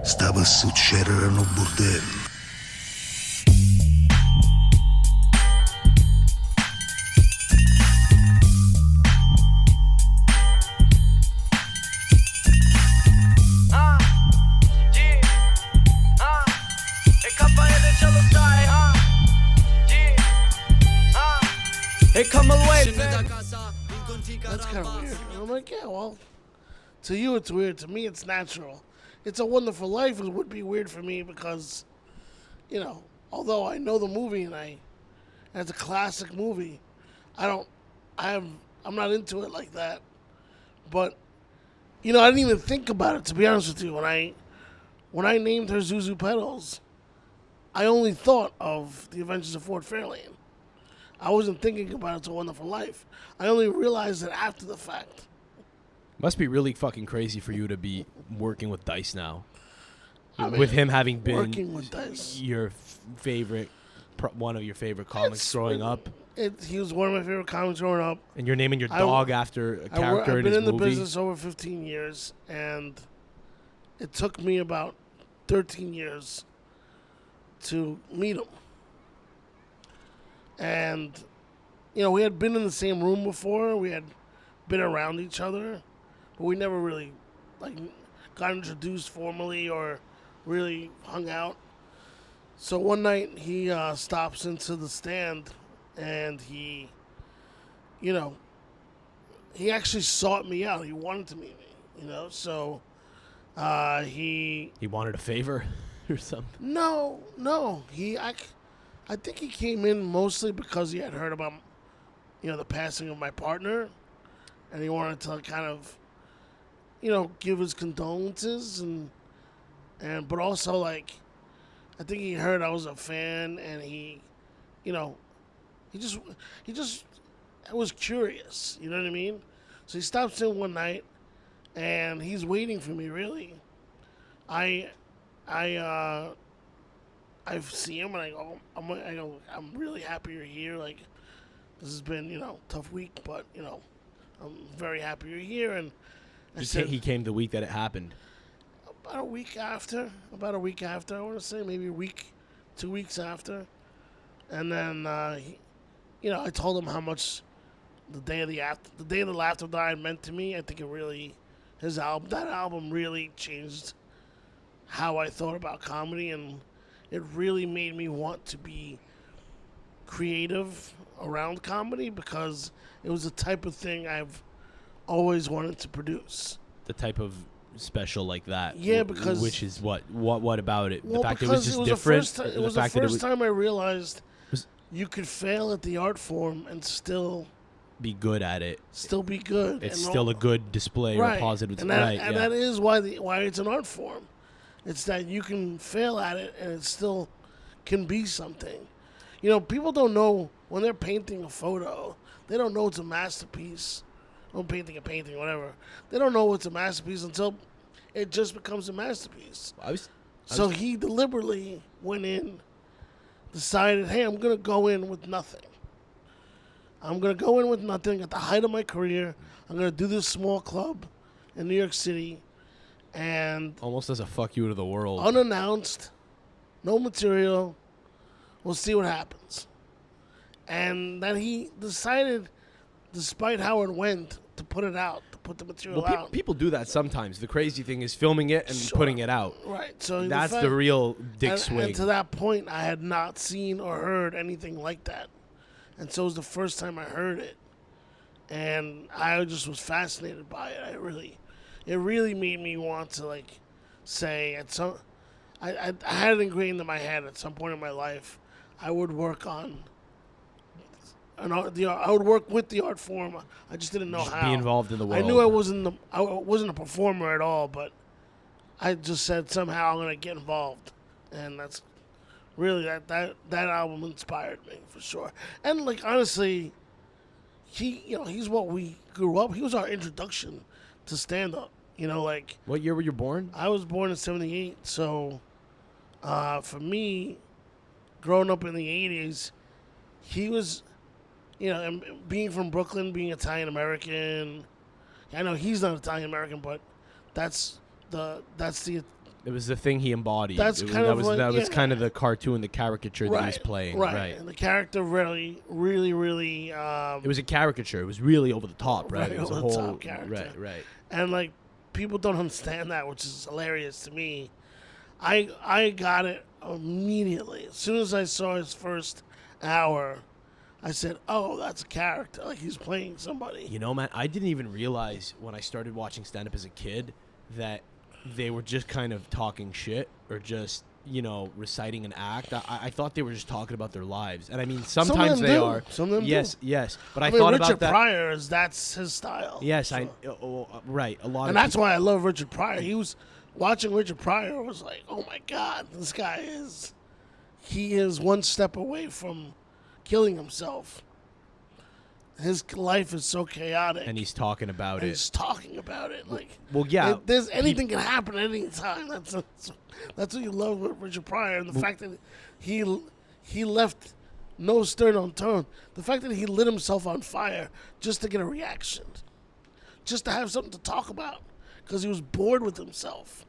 stava a succedere no bordello. That's kind of weird. And I'm like, yeah, well, to you it's weird. To me, it's natural. It's a Wonderful Life. It would be weird for me because, you know, although I know the movie and it's a classic movie, I'm not into it like that. But, you know, I didn't even think about it, to be honest with you. When I named her Zuzu Petals, I only thought of The Adventures of Ford Fairlane. I wasn't thinking about It's a Wonderful Life. I only realized it after the fact. Must be really fucking crazy for you to be working with Dice now. I mean, with him having been working with Dice. Your favorite, one of your favorite comics growing up. He was one of my favorite comics growing up. And you're naming your dog after a character in his movie. I've been in the business over 15 years, and it took me about 13 years to meet him. And, you know, we had been in the same room before. We had been around each other, but we never really, got introduced formally or really hung out. So one night he stops into the stand, and he actually sought me out. He wanted to meet me, you know. So he wanted a favor or something. No. I think he came in mostly because he had heard about, you know, the passing of my partner, and he wanted to kind of, you know, give his condolences but also I think he heard I was a fan, and he just was curious, you know what I mean? So he stops in one night, and he's waiting for me. Really, I see him, and I go, I'm really happy you're here. Like, this has been, you know, tough week, but, you know, I'm very happy you're here. And he came the week that it happened. About a week after, I want to say maybe a week, 2 weeks after. And then, I told him how much the day of the Laughter Died meant to me. I think that album really changed how I thought about comedy, and it really made me want to be creative around comedy because it was the type of thing I've always wanted to produce. The type of special like that. Yeah, because... Which is what about it? Well, the fact that it was just different? It was the first time I realized you could fail at the art form and still... be good at it. Still be good. It's still a good display or a positive display. And that is why it's an art form. It's that you can fail at it and it still can be something. You know, people don't know when they're painting a photo, they don't know it's a masterpiece. Or painting a painting, whatever. They don't know it's a masterpiece until it just becomes a masterpiece. So he deliberately went in, decided, hey, I'm going to go in with nothing. I'm going to go in with nothing at the height of my career. I'm going to do this small club in New York City. And almost as a fuck you to the world. Unannounced, no material. We'll see what happens. And then he decided, despite how it went, to put it out, to put the material out. People do that sometimes. The crazy thing is filming it and putting it out. Right. So that's the real dick swing. And to that point, I had not seen or heard anything like that. And so it was the first time I heard it. And I just was fascinated by it. It really made me want to, say, I had it ingrained in my head at some point in my life, I would work on I would work with the art form. I just didn't know how. Be involved in the world. I knew I wasn't a performer at all, but I just said somehow I'm gonna get involved, and that's really that album inspired me for sure. And honestly, he's what we grew up. He was our introduction to stand up. What year were you born? I was born in '78, so for me, growing up in the '80s, he was. And being from Brooklyn, being Italian American, I know he's not Italian American, but that's the It was the thing he embodied. That's It was, kind that of was like, that was yeah. kind of the cartoon, the caricature that he was playing. Right. And the character really. It was a caricature. It was really over the top, right? It was a whole over-the-top character. Right. And like people don't understand that, which is hilarious to me. I got it immediately as soon as I saw his first hour. I said, "Oh, that's a character. Like he's playing somebody." You know, man, I didn't even realize when I started watching stand-up as a kid that they were just kind of talking shit or just, reciting an act. I thought they were just talking about their lives. And I mean, sometimes they are. Some of them yes, do. yes. But I mean, thought Richard about that. Pryor that's his style. Yes, so. right. A lot And of that's why I love Richard Pryor. He was watching Richard Pryor was like, "Oh my God, this guy he is one step away from killing himself. His life is so chaotic." and he's talking about and it. he's talking about it. Like, Well, yeah. there's anything can happen at any time. That's what you love with Richard Pryor, and the fact that he left no stone unturned. The fact that he lit himself on fire just to get a reaction, just to have something to talk about, because he was bored with himself.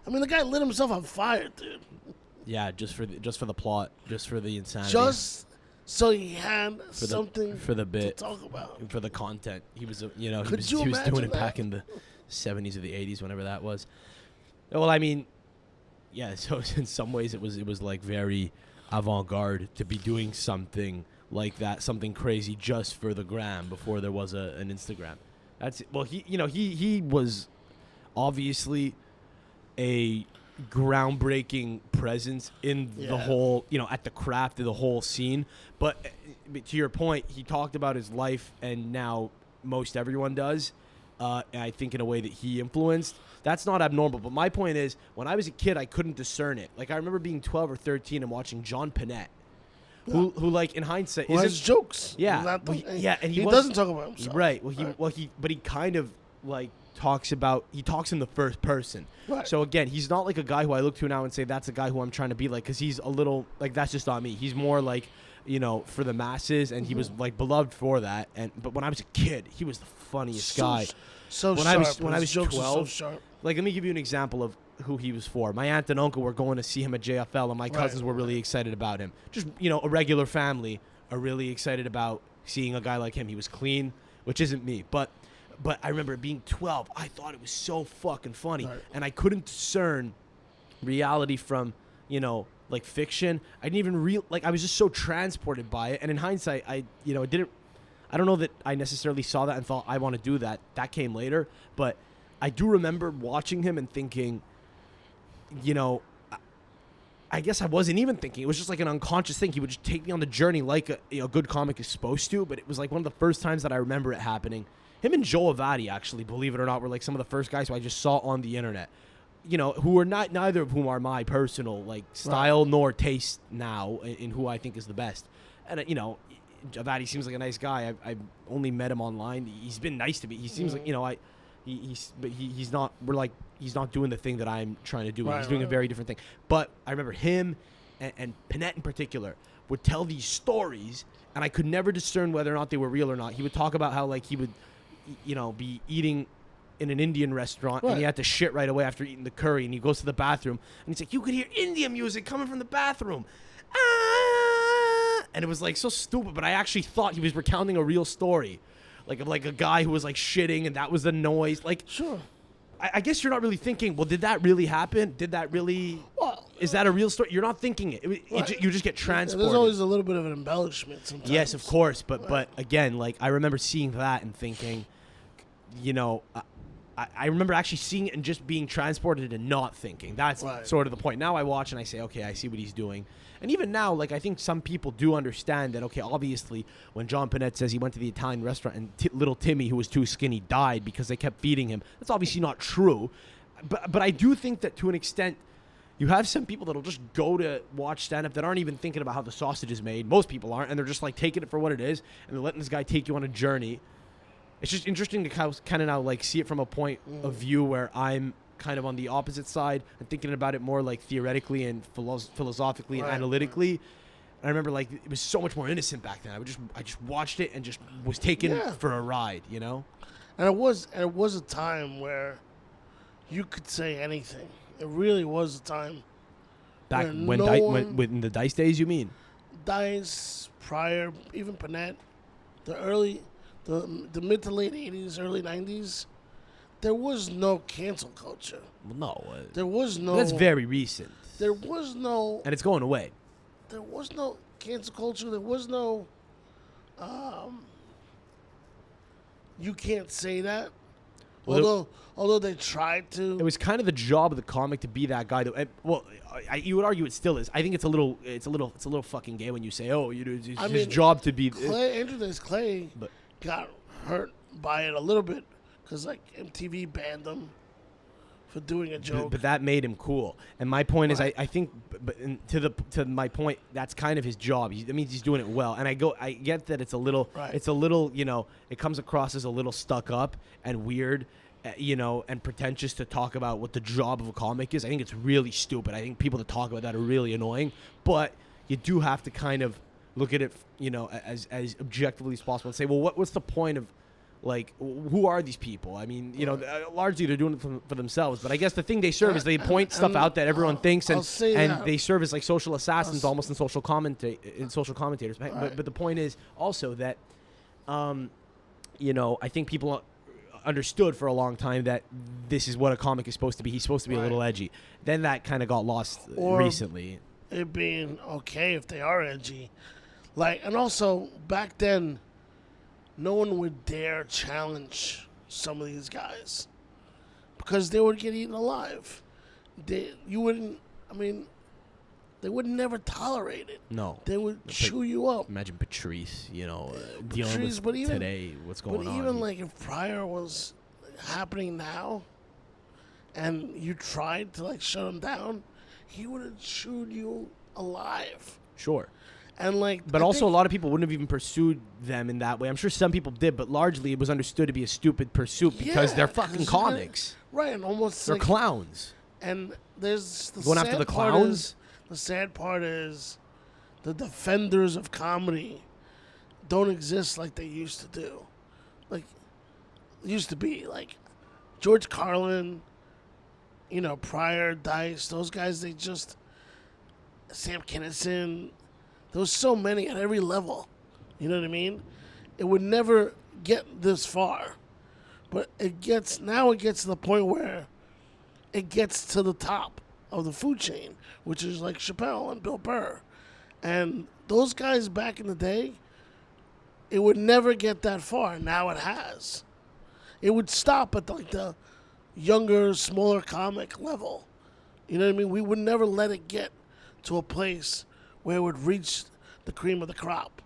I mean, the guy lit himself on fire, dude. Yeah, just for the plot, just for the insanity. Just so he had something for the bit, to talk about. for the content. He was, he Could was you doing imagine it back that? in the 70s or the 80s, whenever that was. Well, I mean, yeah. So in some ways, it was like very avant-garde to be doing something like that, something crazy just for the gram before there was an Instagram. He was obviously a groundbreaking presence in the whole, at the craft of the whole scene. But to your point, he talked about his life, and now most everyone does. And I think in a way that he influenced. That's not abnormal. But my point is, when I was a kid, I couldn't discern it. Like, I remember being 12 or 13 and watching John Panette, who like, in hindsight, Who has jokes. Yeah, and he doesn't talk about himself. Right. But he kind of like talks in the first person. Right. So again, he's not like a guy who I look to now and say that's a guy who I'm trying to be like, because he's a little like, that's just not me. He's more like, for the masses, and he was like beloved for that. But when I was a kid, he was the funniest guy. So when sharp. I was jokes 12, are so sharp. like, let me give you an example of who he was for. My aunt and uncle were going to see him at JFL, and my cousins were really excited about him. Just, a regular family are really excited about seeing a guy like him. He was clean, which isn't me. But I remember being 12, I thought it was so fucking funny. Right. And I couldn't discern reality from, like fiction. I didn't even I was just so transported by it. And in hindsight, I don't know that I necessarily saw that and thought, I want to do that. That came later. But I do remember watching him and thinking, I guess I wasn't even thinking. It was just like an unconscious thing. He would just take me on the journey like a good comic is supposed to. But it was like one of the first times that I remember it happening. Him and Joe Avati, actually, believe it or not, were like some of the first guys who I just saw on the internet. Who are neither of whom are my personal style nor taste now in who I think is the best. And Avati seems like a nice guy. I've only met him online. He's been nice to me. He seems like he's not. We're like, he's not doing the thing that I'm trying to do. He's doing a very different thing. But I remember him and Panette in particular would tell these stories, and I could never discern whether or not they were real or not. He would talk about how he would, be eating in an Indian restaurant, and he had to shit right away after eating the curry, and he goes to the bathroom, and he's like, you could hear Indian music coming from the bathroom. And it was like so stupid, but I actually thought he was recounting a real story, of a guy who was shitting, and that was the noise. Sure. I guess you're not really thinking, well, did that really happen? Did that really? Well, is that a real story? You're not thinking it. You just get transported. There's always a little bit of an embellishment sometimes. Yes, of course, but again, I remember seeing that and thinking, I remember actually seeing it and just being transported and not thinking. That's sort of the point. Now I watch and I say, okay, I see what he's doing. And even now, I think some people do understand that, okay, obviously, when John Panette says he went to the Italian restaurant and little Timmy, who was too skinny, died because they kept feeding him, that's obviously not true. But I do think that to an extent, you have some people that'll just go to watch stand-up that aren't even thinking about how the sausage is made. Most people aren't, and they're just taking it for what it is, and they're letting this guy take you on a journey. It's just interesting to kind of now see it from a point of view where I'm kind of on the opposite side and thinking about it more theoretically and philosophically and analytically. And I remember it was so much more innocent back then. I just watched it and just was taken for a ride, And it was a time where you could say anything. It really was a time. Back where when, no when the Dice days, you mean? Dice, prior, even Panette, the mid to late 80s, early 90s, there was no cancel culture. Well, no. There was no. That's very recent. There was no. And it's going away. There was no cancel culture. There was no. You can't say that. Well, Although they tried to. It was kind of the job of the comic to be that guy. You would argue it still is. I think it's a little fucking gay when you say, "Oh, it's his job to be." Andrew Dice Clay got hurt by it a little bit because like MTV banned him for doing a joke. But that made him cool. And my point is, I think, to my point, that's kind of his job. That means he's doing it well. And I get that it's a little, it comes across as a little stuck up and weird, and pretentious to talk about what the job of a comic is. I think it's really stupid. I think people that talk about that are really annoying. But you do have to kind of look at it, as objectively as possible and say, well, what's the point of, like, who are these people? I mean, largely they're doing it for themselves. But I guess the thing they serve is they point stuff out that everyone thinks, and they serve as like social assassins, almost in social commentators. But the point is also that, I think people understood for a long time that this is what a comic is supposed to be. He's supposed to be a little edgy. Then that kind of got lost recently. It being okay if they are edgy, and also back then. No one would dare challenge some of these guys because they would get eaten alive. They would never tolerate it. No. They would chew you up. Imagine Patrice, dealing with today, what's going on. But even like if Pryor was happening now and you tried to like shut him down, he would have chewed you alive. Sure. And but also a lot of people wouldn't have even pursued them in that way. I'm sure some people did, but largely it was understood to be a stupid pursuit because they're fucking comics. Right, and almost they're clowns. And there's the going sad after the part clowns. The sad part is the defenders of comedy don't exist like they used to do. Like used to be like George Carlin, Pryor, Dice, those guys. They just Sam Kinison. There was so many at every level. You know what I mean? It would never get this far. But it gets to the point where it gets to the top of the food chain, which is like Chappelle and Bill Burr. And those guys back in the day, it would never get that far. Now it has. It would stop at like the younger, smaller comic level. You know what I mean? We would never let it get to a place where it would reach the cream of the crop.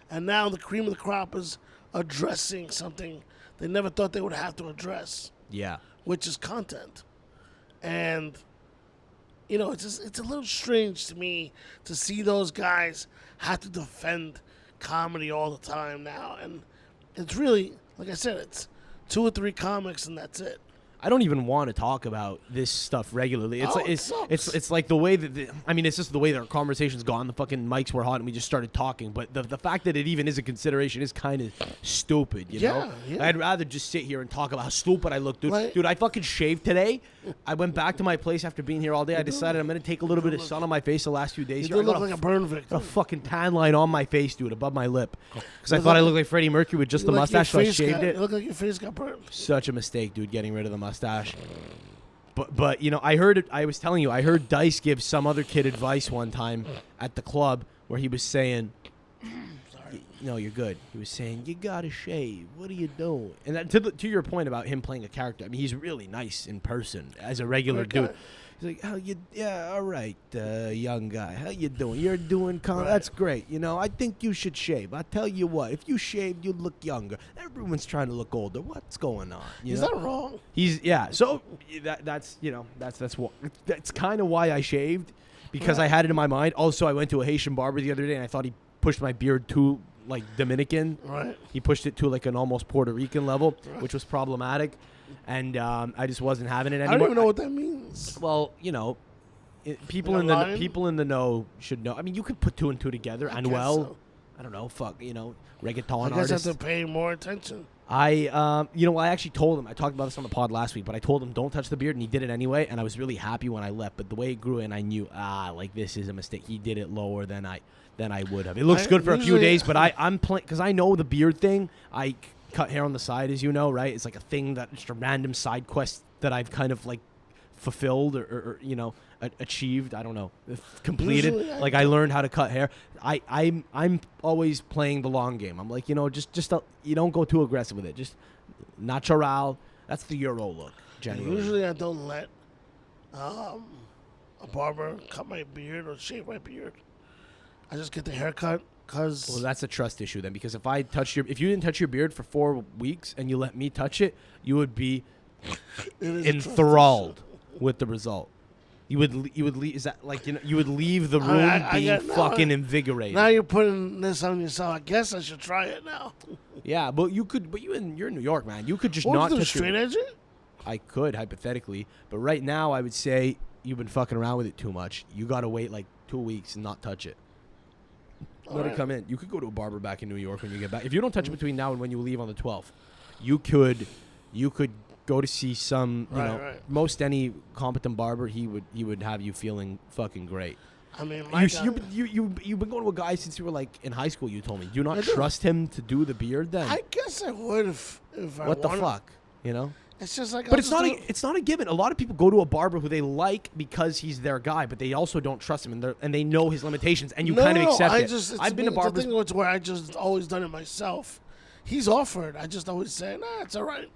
And now the cream of the crop is addressing something they never thought they would have to address. Yeah. Which is content. And, it's a little strange to me to see those guys have to defend comedy all the time now. And it's really, like I said, it's 2 or 3 comics and that's it. I don't even want to talk about this stuff regularly. It's like the way that it's just the way that our conversation's gone. The fucking mics were hot and we just started talking. But the fact that it even is a consideration is kind of stupid. You know? Yeah. I'd rather just sit here and talk about how stupid I look, dude. Dude, I fucking shaved today. I went back to my place after being here all day. I decided I'm gonna take a little bit of sun on my face the last few days. You look like a burn victim. A fucking tan line on my face, dude, above my lip, because I thought I looked like Freddie Mercury with just the mustache. So I shaved it. You look like your face got burned. Such a mistake, dude, getting rid of the mustache. But I heard Dice give some other kid advice one time at the club where he was saying, no, you're good. He was saying, you gotta shave. What are you doing? And that, to your point about him playing a character, I mean, he's really nice in person as a regular dude. He's like, all right, young guy, how you doing? You're doing that's great. I think you should shave. I tell you what, if you shaved, you'd look younger. Everyone's trying to look older. What's going on? Is that wrong? So that's kind of why I shaved, because I had it in my mind. Also, I went to a Haitian barber the other day, and I thought he pushed my beard too like Dominican. Right. He pushed it to like an almost Puerto Rican level, which was problematic. And I just wasn't having it anymore. I don't even know what that means. Well, people in the know should know. I mean, you could put 2 and 2 together. I Anuel, so. I don't know, reggaeton I guess artists. I have to pay more attention. I actually told him. I talked about this on the pod last week, but I told him don't touch the beard, and he did it anyway. And I was really happy when I left. But the way it grew in, I knew like this is a mistake. He did it lower than I would have. It looks good for a few days, but I'm playing because I know the beard thing. I cut hair on the side, as you know, right? It's like a thing that just a random side quest that I've kind of like fulfilled or achieved. I don't know, completed. Usually like I learned how to cut hair. I'm always playing the long game. I'm like, just you don't go too aggressive with it. Just natural. That's the Euro look. Generally, Usually I don't let a barber cut my beard or shave my beard. I just get the haircut because. Well, that's a trust issue then, because if you didn't touch your beard for 4 weeks and you let me touch it, you would be enthralled with the result. You would leave. Is that like you would leave the room being fucking invigorated? Now you're putting this on yourself. I guess I should try it now. Yeah, but you could. But you're in New York, man. You could just What not was the touch straight edge it? I could hypothetically, but right now I would say you've been fucking around with it too much. You got to wait like 2 weeks and not touch it. Let it come in. You could go to a barber back in New York when you get back. If you don't touch it between now and when you leave on the 12th, you could go to see some, most any competent barber. He would have you feeling fucking great. I mean, you've been going to a guy since you were like in high school. You told me. Do you not trust him to do the beard then? I guess I would if I what the wanted. fuck, It's just like, But it's not a given. A lot of people go to a barber who they like because he's their guy, but they also don't trust him, and they know his limitations, and you kind of accept it. I've been to barbers. The thing where I just always done it myself. He's offered. I just always say, nah, it's all right.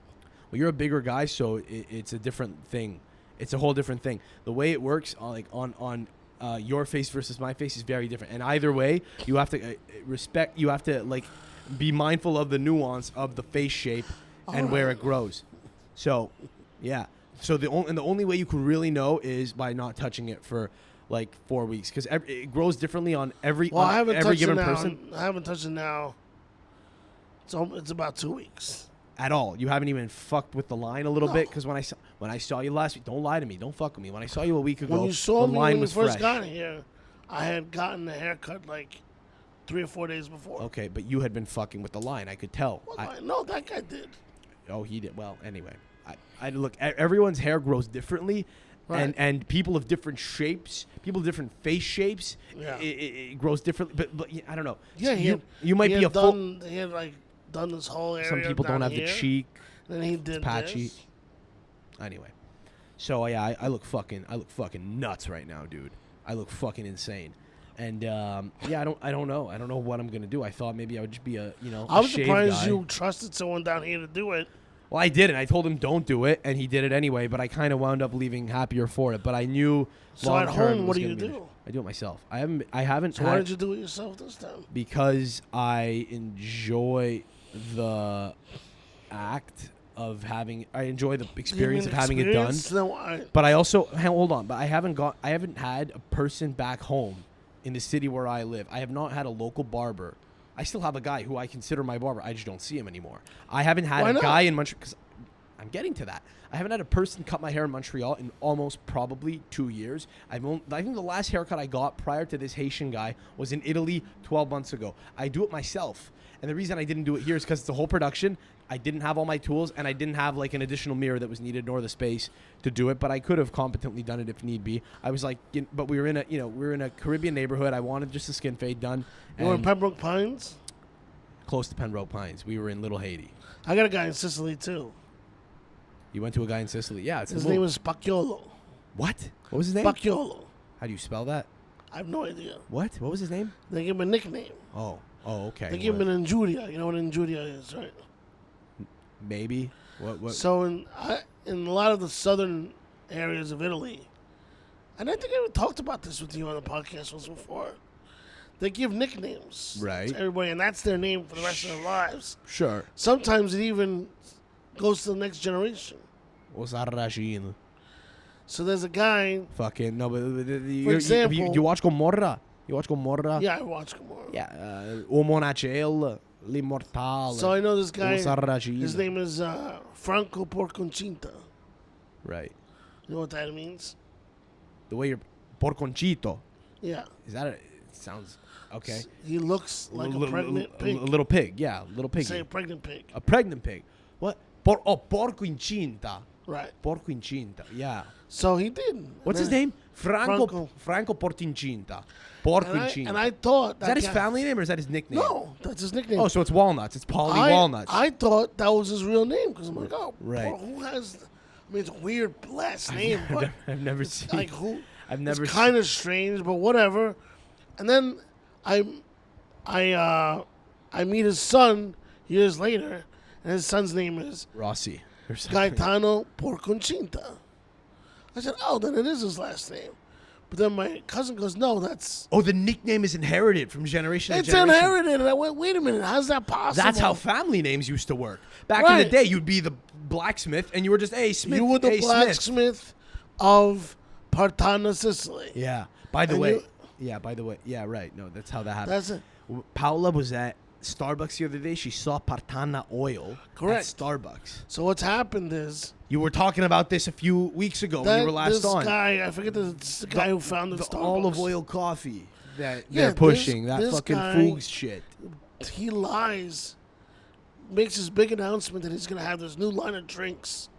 Well, you're a bigger guy, so it's a different thing. It's a whole different thing. The way it works, like on your face versus my face, is very different. And either way, you have to respect. You have to like be mindful of the nuance of the face shape and where it grows. So, yeah. So the only way you can really know is by not touching it for like 4 weeks, because it grows differently on every given person. I haven't touched it now. It's about 2 weeks. At all. You haven't even fucked with the line a little bit, because when I saw you last week, don't lie to me, don't fuck with me. When I saw you a week ago, when you saw the me line when was you first fresh. got here, I had gotten the haircut like 3 or 4 days before. Okay, but you had been fucking with the line. I could tell. No, that guy did. Oh, he did. Well, anyway, I look. Everyone's hair grows differently, right. and people of different shapes, people of different face shapes, yeah. it grows differently. But I don't know. Yeah, you might be a full. He had like done this whole area. Some people don't have the cheek. Then he did it's patchy. this. Anyway, so yeah, I look fucking nuts right now, dude. I look fucking insane. And yeah, I don't know. I don't know what I'm gonna do. I thought maybe I would just be a I was shaved surprised guy. you trusted someone down here to do it. Well, I didn't. I told him don't do it, and he did it anyway. But I kind of wound up leaving happier for it. But I knew. So at home, what do you do? I do it myself. I haven't. So why did you do it yourself this time? Because I enjoy the act of having. I enjoy the experience of having it done. No, but I also hold on. But I haven't had a person back home in the city where I live. I have not had a local barber. I still have a guy who I consider my barber. I just don't see him anymore. I haven't had a guy in Montreal, because I'm getting to that. I haven't had a person cut my hair in Montreal in almost probably 2 years. I think the last haircut I got prior to this Haitian guy was in Italy 12 months ago. I do it myself. And the reason I didn't do it here is because it's a whole production. I didn't have all my tools, and I didn't have like an additional mirror that was needed, nor the space to do it. But I could have competently done it if need be. I was like, but we were in a Caribbean neighborhood. I wanted just a skin fade done. You were in Pembroke Pines? Close to Pembroke Pines. We were in Little Haiti. I got a guy in Sicily too. You went to a guy in Sicily? Yeah, his name is Pacquiolo. What? What was his name? Pacquiolo. How do you spell that? I have no idea. What? What was his name? They gave him a nickname. Oh, okay. They gave him an injuria. You know what an injuria is, right? Maybe. What? So in a lot of the southern areas of Italy, and I think I even talked about this with you on the podcast once before, they give nicknames to everybody, and that's their name for the rest of their lives. Sure. Sometimes it even goes to the next generation. So there's a guy. Fucking no, but for example, you watch Gomorra. You watch Gomorra? Yeah, I watch Gomorra. Yeah, Uomo Nacel, L'Immortale. So I know this guy. His name is Franco porco-incinta. Right. You know what that means? The way you're porco-incito. Yeah. Is that Sounds okay. He looks like a pregnant pig. A little pig, yeah, little pig. Say a pregnant pig. A pregnant pig. What? Porco-incinta. Right. Porco-incinta. Yeah. So he did. What's his name? Franco Porco-incinta. Porco-incinta. And I thought Is that his family name or is that his nickname? No, that's his nickname. Oh, so it's Walnuts. It's Polly Walnuts. I thought that was his real name because I'm like, oh, right. Who has? I mean, it's a weird last name, but I've never seen. like who? I've never. It's kind of strange, but whatever. And then I meet his son years later, and his son's name is Rossi. Gaetano Porco-incinta. I said, oh, then it is his last name. But then my cousin goes, no, that's... Oh, the nickname is inherited from generation to It's generation. inherited. And I went, wait a minute, how's that possible? That's how family names used to work. Back in the day, you'd be the blacksmith, and you were just, hey, Smith. You were the hey, blacksmith of Partanna, Sicily. Yeah. By the way. Yeah, right. No, that's how that happened. That's it. Paola was at Starbucks the other day. She saw Partanna oil Correct. at Starbucks. So what's happened is... You were talking about this a few weeks ago when you were last on. This guy, I forget the guy who founded the Starbucks. olive oil coffee that they're pushing. That fucking Fuchs shit. He lies, makes this big announcement that he's going to have this new line of drinks.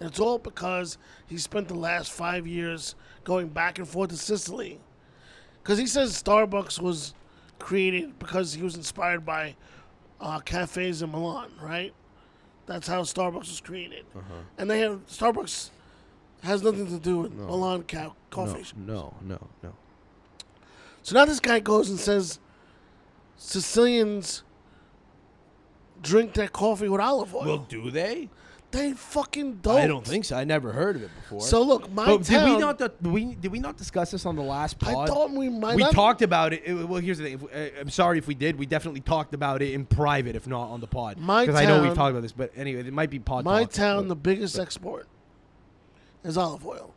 And it's all because he spent the last 5 years going back and forth to Sicily. Because he says Starbucks was created because he was inspired by cafes in Milan, right? That's how Starbucks was created. And they have Starbucks has nothing to do with Milan coffee. No. So now this guy goes and says Sicilians drink their coffee with olive oil. Well, do they? They fucking don't. I don't think so. I never heard of it before. So look, town... Did we not discuss this on the last pod? I thought we might. We talked about it. Well, here's the thing. I'm sorry if we did. We definitely talked about it in private, if not on the pod. Because I know we've talked about this. But anyway, it might be pod My talk, town, the biggest export is olive oil.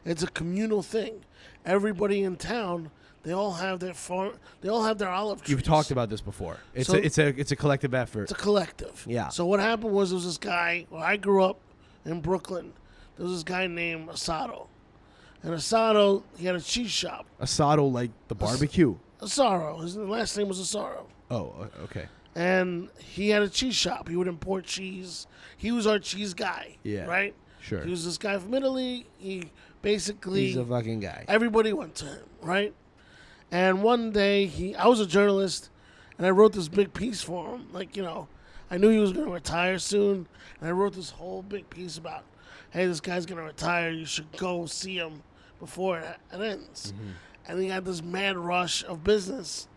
It's a communal thing. Everybody in town, they all have their farm. They all have their olive trees. You've talked about this before. It's a collective effort. It's a collective. Yeah. So what happened was there was this guy. Well, I grew up in Brooklyn. There was this guy named Asado. And Asado, he had a cheese shop. Asado, like the barbecue? Asaro. His last name was Asaro. Oh, okay. And he had a cheese shop. He would import cheese. He was our cheese guy. Yeah. Right? Sure. He was this guy from Italy. He basically... He's a fucking guy. Everybody went to him, right? And one day, I was a journalist, and I wrote this big piece for him. Like, you know, I knew he was going to retire soon, and I wrote this whole big piece about, hey, this guy's going to retire. You should go see him before it ends. Mm-hmm. And he had this mad rush of business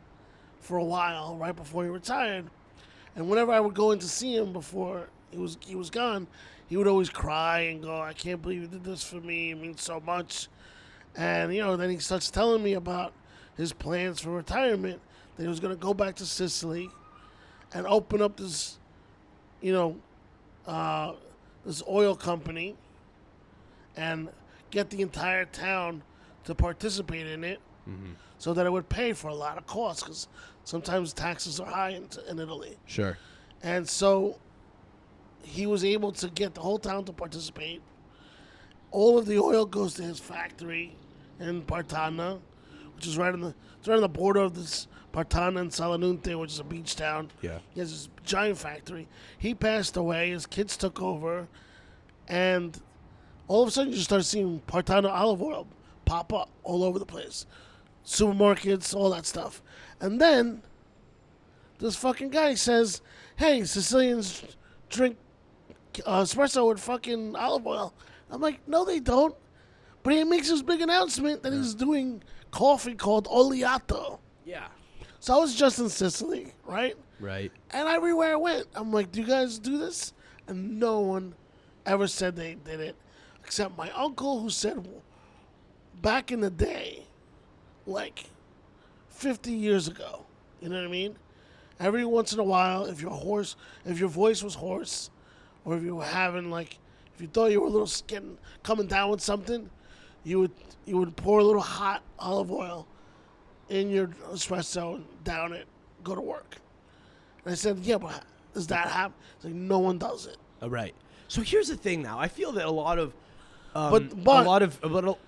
for a while, right before he retired. And whenever I would go in to see him before he was gone, he would always cry and go, I can't believe you did this for me. It means so much. And, you know, then he starts telling me about his plans for retirement, that he was going to go back to Sicily and open up this, you know, this oil company and get the entire town to participate in it so that it would pay for a lot of costs because sometimes taxes are high in Italy. Sure. And so he was able to get the whole town to participate. All of the oil goes to his factory in Partanna, which is right on the border of this Partanna and Salanunte, which is a beach town. Yeah. He has this giant factory. He passed away. His kids took over. And all of a sudden, you just start seeing Partanna olive oil pop up all over the place. Supermarkets, all that stuff. And then this fucking guy says, hey, Sicilians drink espresso with fucking olive oil. I'm like, no, they don't. But he makes this big announcement that he's doing coffee called Oleato. Yeah. So I was just in Sicily, right? Right. And everywhere I went, I'm like, do you guys do this? And no one ever said they did it, except my uncle who said back in the day, like 50 years ago, you know what I mean? Every once in a while, if your voice was hoarse, or if you were having like, if you thought you were a little coming down with something, you would pour a little hot olive oil in your espresso and down it, go to work. And I said, yeah, but does that happen? It's like, no one does it. Right. So here's the thing now. I feel that a lot of,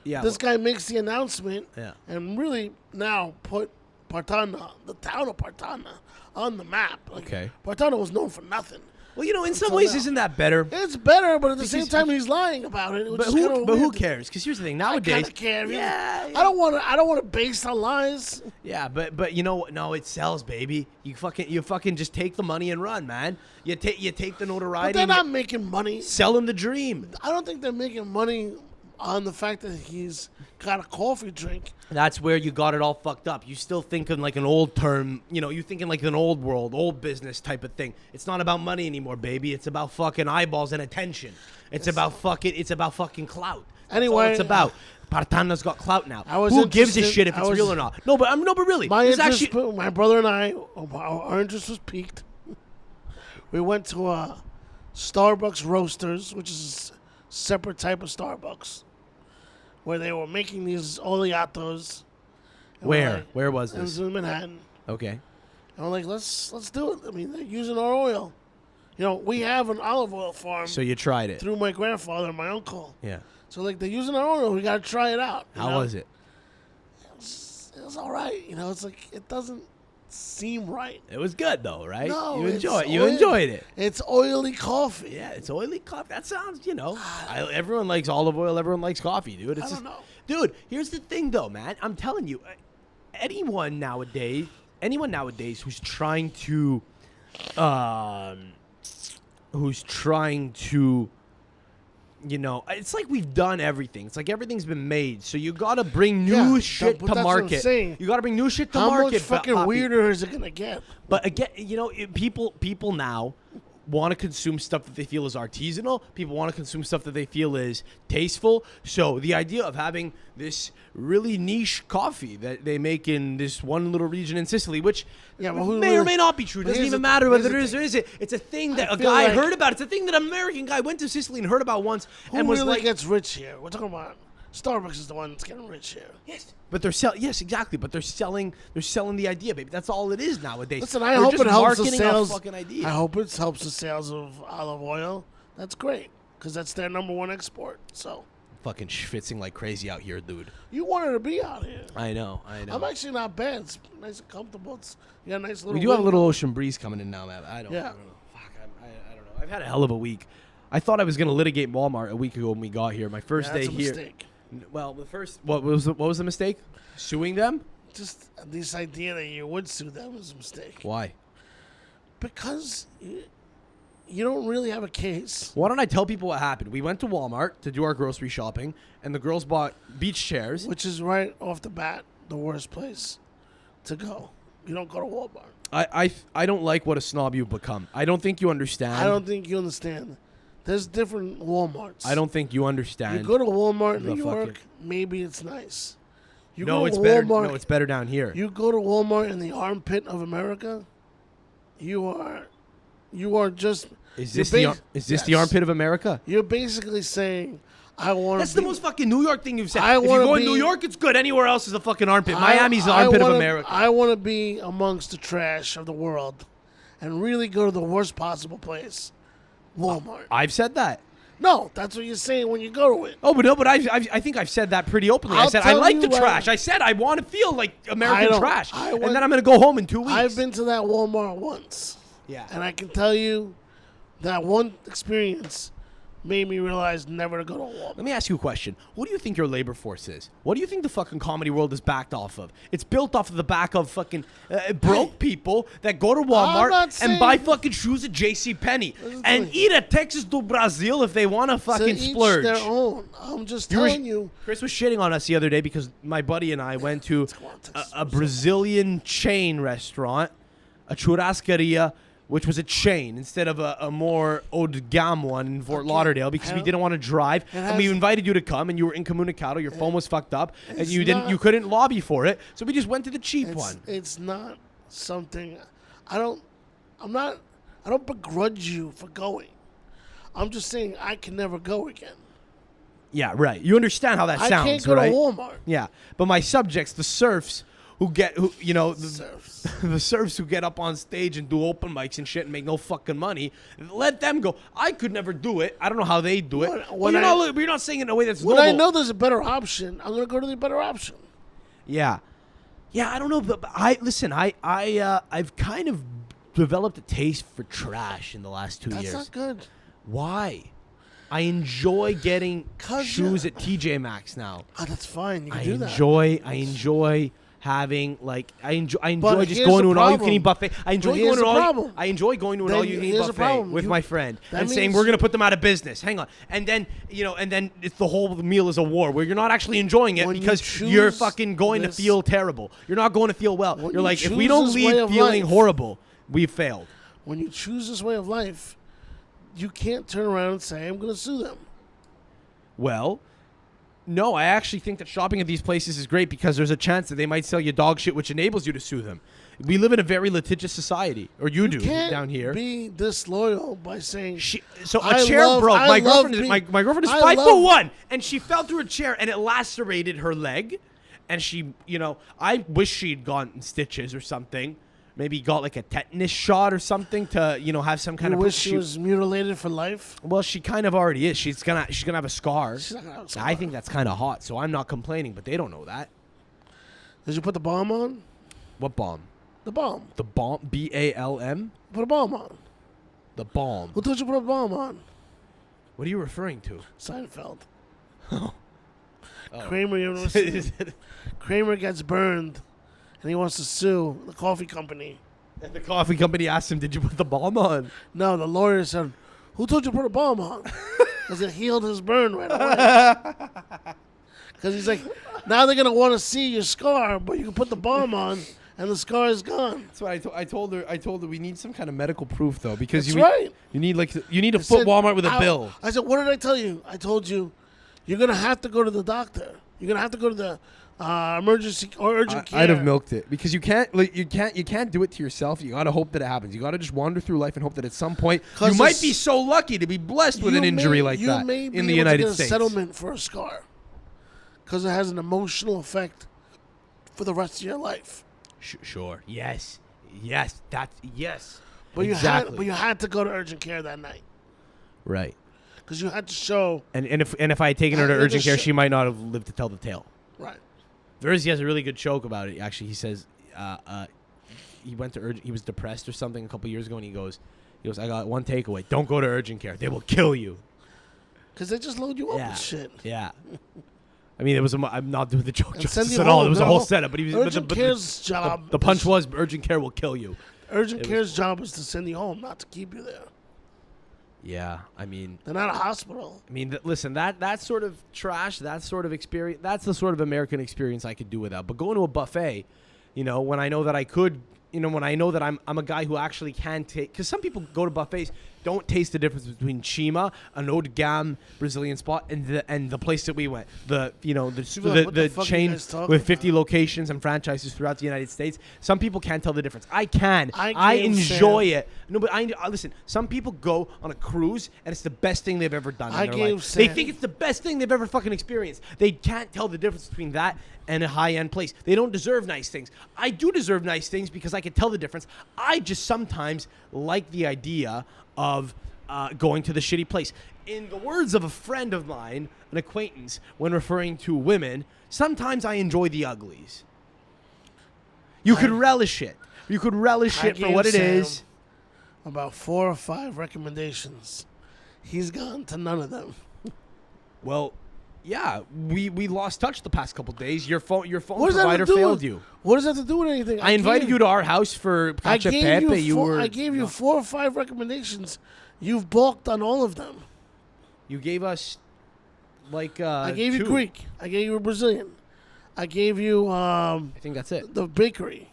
this guy makes the announcement and really now put Partanna, the town of Partanna, on the map. Like, Okay. Partanna was known for nothing. Well, you know, in some Until ways, now. isn't that better? It's better, but at the Because same time, he's lying about it. Which But is kinda who weird. cares? Because here's the thing. I Nowadays, kind of care. yeah, I don't want to base on lies. yeah, but you know what? No, it sells, baby. You fucking just take the money and run, man. You take the notoriety. But they're and not you making money. sell him the dream. I don't think they're making money on the fact that he's got a coffee drink. That's where you got it all fucked up. You still thinking like an old term, you know, you thinking like an old world, old business type of thing. It's not about money anymore, baby. It's about fucking eyeballs and attention. It's about fucking clout. That's all Anyway, it's about. Partanna's got clout now. I was Who gives a interested- shit if I it's was- real or not? No, but really. My There's interest, actually, my brother and I, our interest was piqued. We went to Starbucks Roasters, which is a separate type of Starbucks, where they were making these oleatos. And we're where? like- Where was It was this? in Manhattan. Okay. And we're like, let's do it. I mean, they're using our oil. You know, we have an olive oil farm So you tried it. through my grandfather and my uncle. Yeah. So, like, they're using our oil. We got to try it out. you How know? was it? It was all right. You know, it's like, it doesn't seem right. It was good though, right? No, you it's enjoyed it. It's oily coffee. Yeah, it's oily coffee. That sounds, you know, everyone likes olive oil. Everyone likes coffee, dude. It's I just, don't know. Dude, here's the thing, though, man. I'm telling you, anyone nowadays who's trying to, you know, it's like we've done everything. It's like everything's been made. So you gotta bring new shit but to that's what I'm market. saying. You gotta bring new shit to How market. much fucking Papi. weirder is it gonna get? But again, you know, people now want to consume stuff that they feel is artisanal. People want to consume stuff that they feel is tasteful. So the idea of having this really niche coffee that they make in this one little region in Sicily, which Yeah, but who may or really- may not be true. It but doesn't here's even the- matter here's whether the it is or thing. isn't. It's a thing that a feel guy like- heard about. It's a thing that an American guy went to Sicily and heard about once Who and was really like, gets rich here? We're talking about Starbucks is the one that's getting rich here. yes. But they're selling. Yes, exactly. But they're selling the idea, baby. That's all it is nowadays. Listen, I We're hope just it helps the marketing a sales. fucking idea. I hope it helps the sales of olive oil. That's great because that's their number one export. So Fucking schwitzing like crazy out here, dude. you wanted to be out here. I know. I'm actually not bad. It's nice and comfortable. You got a nice little. We do have a window. little ocean breeze coming in now, man. I don't know. Fuck, I don't know. I've had a hell of a week. I thought I was going to litigate Walmart a week ago when we got here. My first That's day a here. mistake. Well, what was the mistake? Suing them? Just this idea that you would sue them is a mistake. Why? Because you don't really have a case. Why don't I tell people what happened? We went to Walmart to do our grocery shopping, and the girls bought beach chairs. Which is right off the bat the worst place to go. You don't go to Walmart. I don't like what a snob you've become. I don't think you understand. I don't think you understand. There's different Walmarts. I don't think you understand. You go to Walmart in the New York, fucking- maybe it's nice. You No, go it's to better. Walmart, No, it's better down here. You go to Walmart in the armpit of America, you are just. Is you're this the yes. armpit of America? You're basically saying, I want to. That's the most fucking New York thing you've said. I If you wanna go in be- New York, it's good. Anywhere else is a fucking armpit. Miami's the armpit of America. I want to be amongst the trash of the world, and really go to the worst possible place, Walmart. I've said that. No, that's what you're saying when you go to it. Oh, but I think I've said that pretty openly. I I'll said I tell like you the what- trash. I said I want to feel like American don't. trash, I and went- then I'm gonna go home in 2 weeks. I've been to that Walmart once. Yeah. And I can tell you that one experience made me realize never to go to Walmart. Let me ask you a question. What do you think your labor force is? What do you think the fucking comedy world is backed off of? It's built off of the back of fucking broke people that go to Walmart not and saying- buy fucking shoes at JCPenney and Listen. eat at Texas do Brazil if they want to fucking To each splurge. their own. I'm just You were- telling you. Chris was shitting on us the other day because my buddy and I went to go on, a Texas. Brazilian chain restaurant, a churrascaria, which was a chain instead of a more haut de gamme one in Fort Lauderdale because we Hell- didn't want to drive and we has- invited you to come and you were incommunicado, your phone was fucked up and It's you not- couldn't lobby for it, so we just went to the cheap one. It's not something. I don't begrudge you for going. I'm just saying I can never go again. Yeah, right. You understand how that I sounds, can't go right? to Walmart. Yeah, but my subjects, the serfs Serfs. the serfs who get up on stage and do open mics and shit and make no fucking money, let them go. I could never do it. I don't know how they do it. When But you're not saying it in a way that's When noble. I know there's a better option, I'm gonna go to the better option. Yeah, Yeah, I don't know, but I've kind of developed a taste for trash in the last 2 years. That's not good. Why? I enjoy getting shoes at TJ Maxx now. Oh, that's fine. You can do that. I enjoy having I enjoy But just here's going to the an all-you-can-eat problem. buffet. I enjoy But here's going to the problem. I enjoy going to an Then all-you-can-eat here's the buffet problem. with my friend that and saying means we're going to put them out of business. Hang on, and then it's the whole meal is a war where you're not actually enjoying it When you because you're choose fucking going to this- feel terrible. You're not going to feel well. When You're you like, if we choose don't this way leave of feeling life- horrible, we've failed. When you choose this way of life, you can't turn around and say, I'm going to sue them. Well, no, I actually think that shopping at these places is great because there's a chance that they might sell you dog shit, which enables you to sue them. We live in a very litigious society, or you do Can't down here. be disloyal by saying, A chair broke. My girlfriend is I 5'1", and she fell through a chair, and it lacerated her leg. And she, I wish she'd gotten stitches or something. Maybe got like a tetanus shot or something to, have some kind you of. wish she was mutilated for life? Well, she kind of already is. She's gonna have a scar. She's not gonna have a scar. I think that's kind of hot, so I'm not complaining. But they don't know that. Did you put the bomb on? What bomb? The bomb. The bomb? BALM? Put a bomb on. The bomb. Who told you to put a bomb on? What are you referring to? Seinfeld. Oh. Kramer, you ever seen it? Kramer gets burned, and he wants to sue the coffee company. And the coffee company asked him, "Did you put the bomb on?" No, the lawyer said, "Who told you to put a bomb on?" Because it healed his burn right away. Because he's like, now they're gonna want to see your scar, but you can put the bomb on, and the scar is gone. That's what I told her. I told her we need some kind of medical proof though, because That's right. You need a I foot said, Walmart with a bill. I said, what did I tell you? I told you, you're gonna have to go to the doctor. You're gonna have to go to the emergency or urgent care. I'd have milked it because you can't do it to yourself. You gotta hope that it happens. You gotta just wander through life and hope that at some point you might be so lucky to be blessed with an injury like that in the United States. You may be able to get a settlement for a scar because it has an emotional effect for the rest of your life. Sure. Yes. Yes. But exactly. you had to go to urgent care that night Right. because you had to show. And if I had taken her to urgent care, she might not have lived to tell the tale. Right. Verzi has a really good joke about it. Actually, he says he went to urgent. He was depressed or something a couple years ago, and he goes, I got one takeaway: don't go to urgent care. They will kill you. Because they just load you up with shit. Yeah. I mean, I'm not doing the joke And justice send you at all. home, It was a no. whole setup. But he was Urgent care's job. The punch was urgent care will kill you. Urgent care's job is to send you home, not to keep you there. Yeah, I mean, They're not a hospital. I mean, listen, that sort of trash, that sort of experience, that's the sort of American experience I could do without. But going to a buffet, when I know that I could, when I know that I'm a guy who actually can take, because some people go to buffets, don't taste the difference between Chima, an haut de gamme Brazilian spot, and the place that we went, the What the fuck are you chain guys talking with 50 about? locations and franchises throughout the United States. Some people can't tell the difference. I can. I gave enjoy Sam- it. No, but listen. Some people go on a cruise and it's the best thing they've ever done in I their gave life. They Sam- think it's the best thing they've ever fucking experienced. They can't tell the difference between that and a high-end place. They don't deserve nice things. I do deserve nice things because I can tell the difference. I just sometimes like the idea of going to the shitty place. In the words of a friend of mine, an acquaintance, when referring to women, sometimes I enjoy the uglies. You could relish it. You could relish I it for gave what it Sam is. About 4 or 5 recommendations. He's gone to none of them. Well, yeah, we lost touch the past couple days. Your phone What does that have provider to do failed with, you. What does that have to do with anything? I invited you to our house for I Cacio gave Pepe. I gave you 4 or 5 recommendations. You've balked on all of them. You gave us like I gave you 2. Greek. I gave you a Brazilian. I gave you I think that's it. the bakery.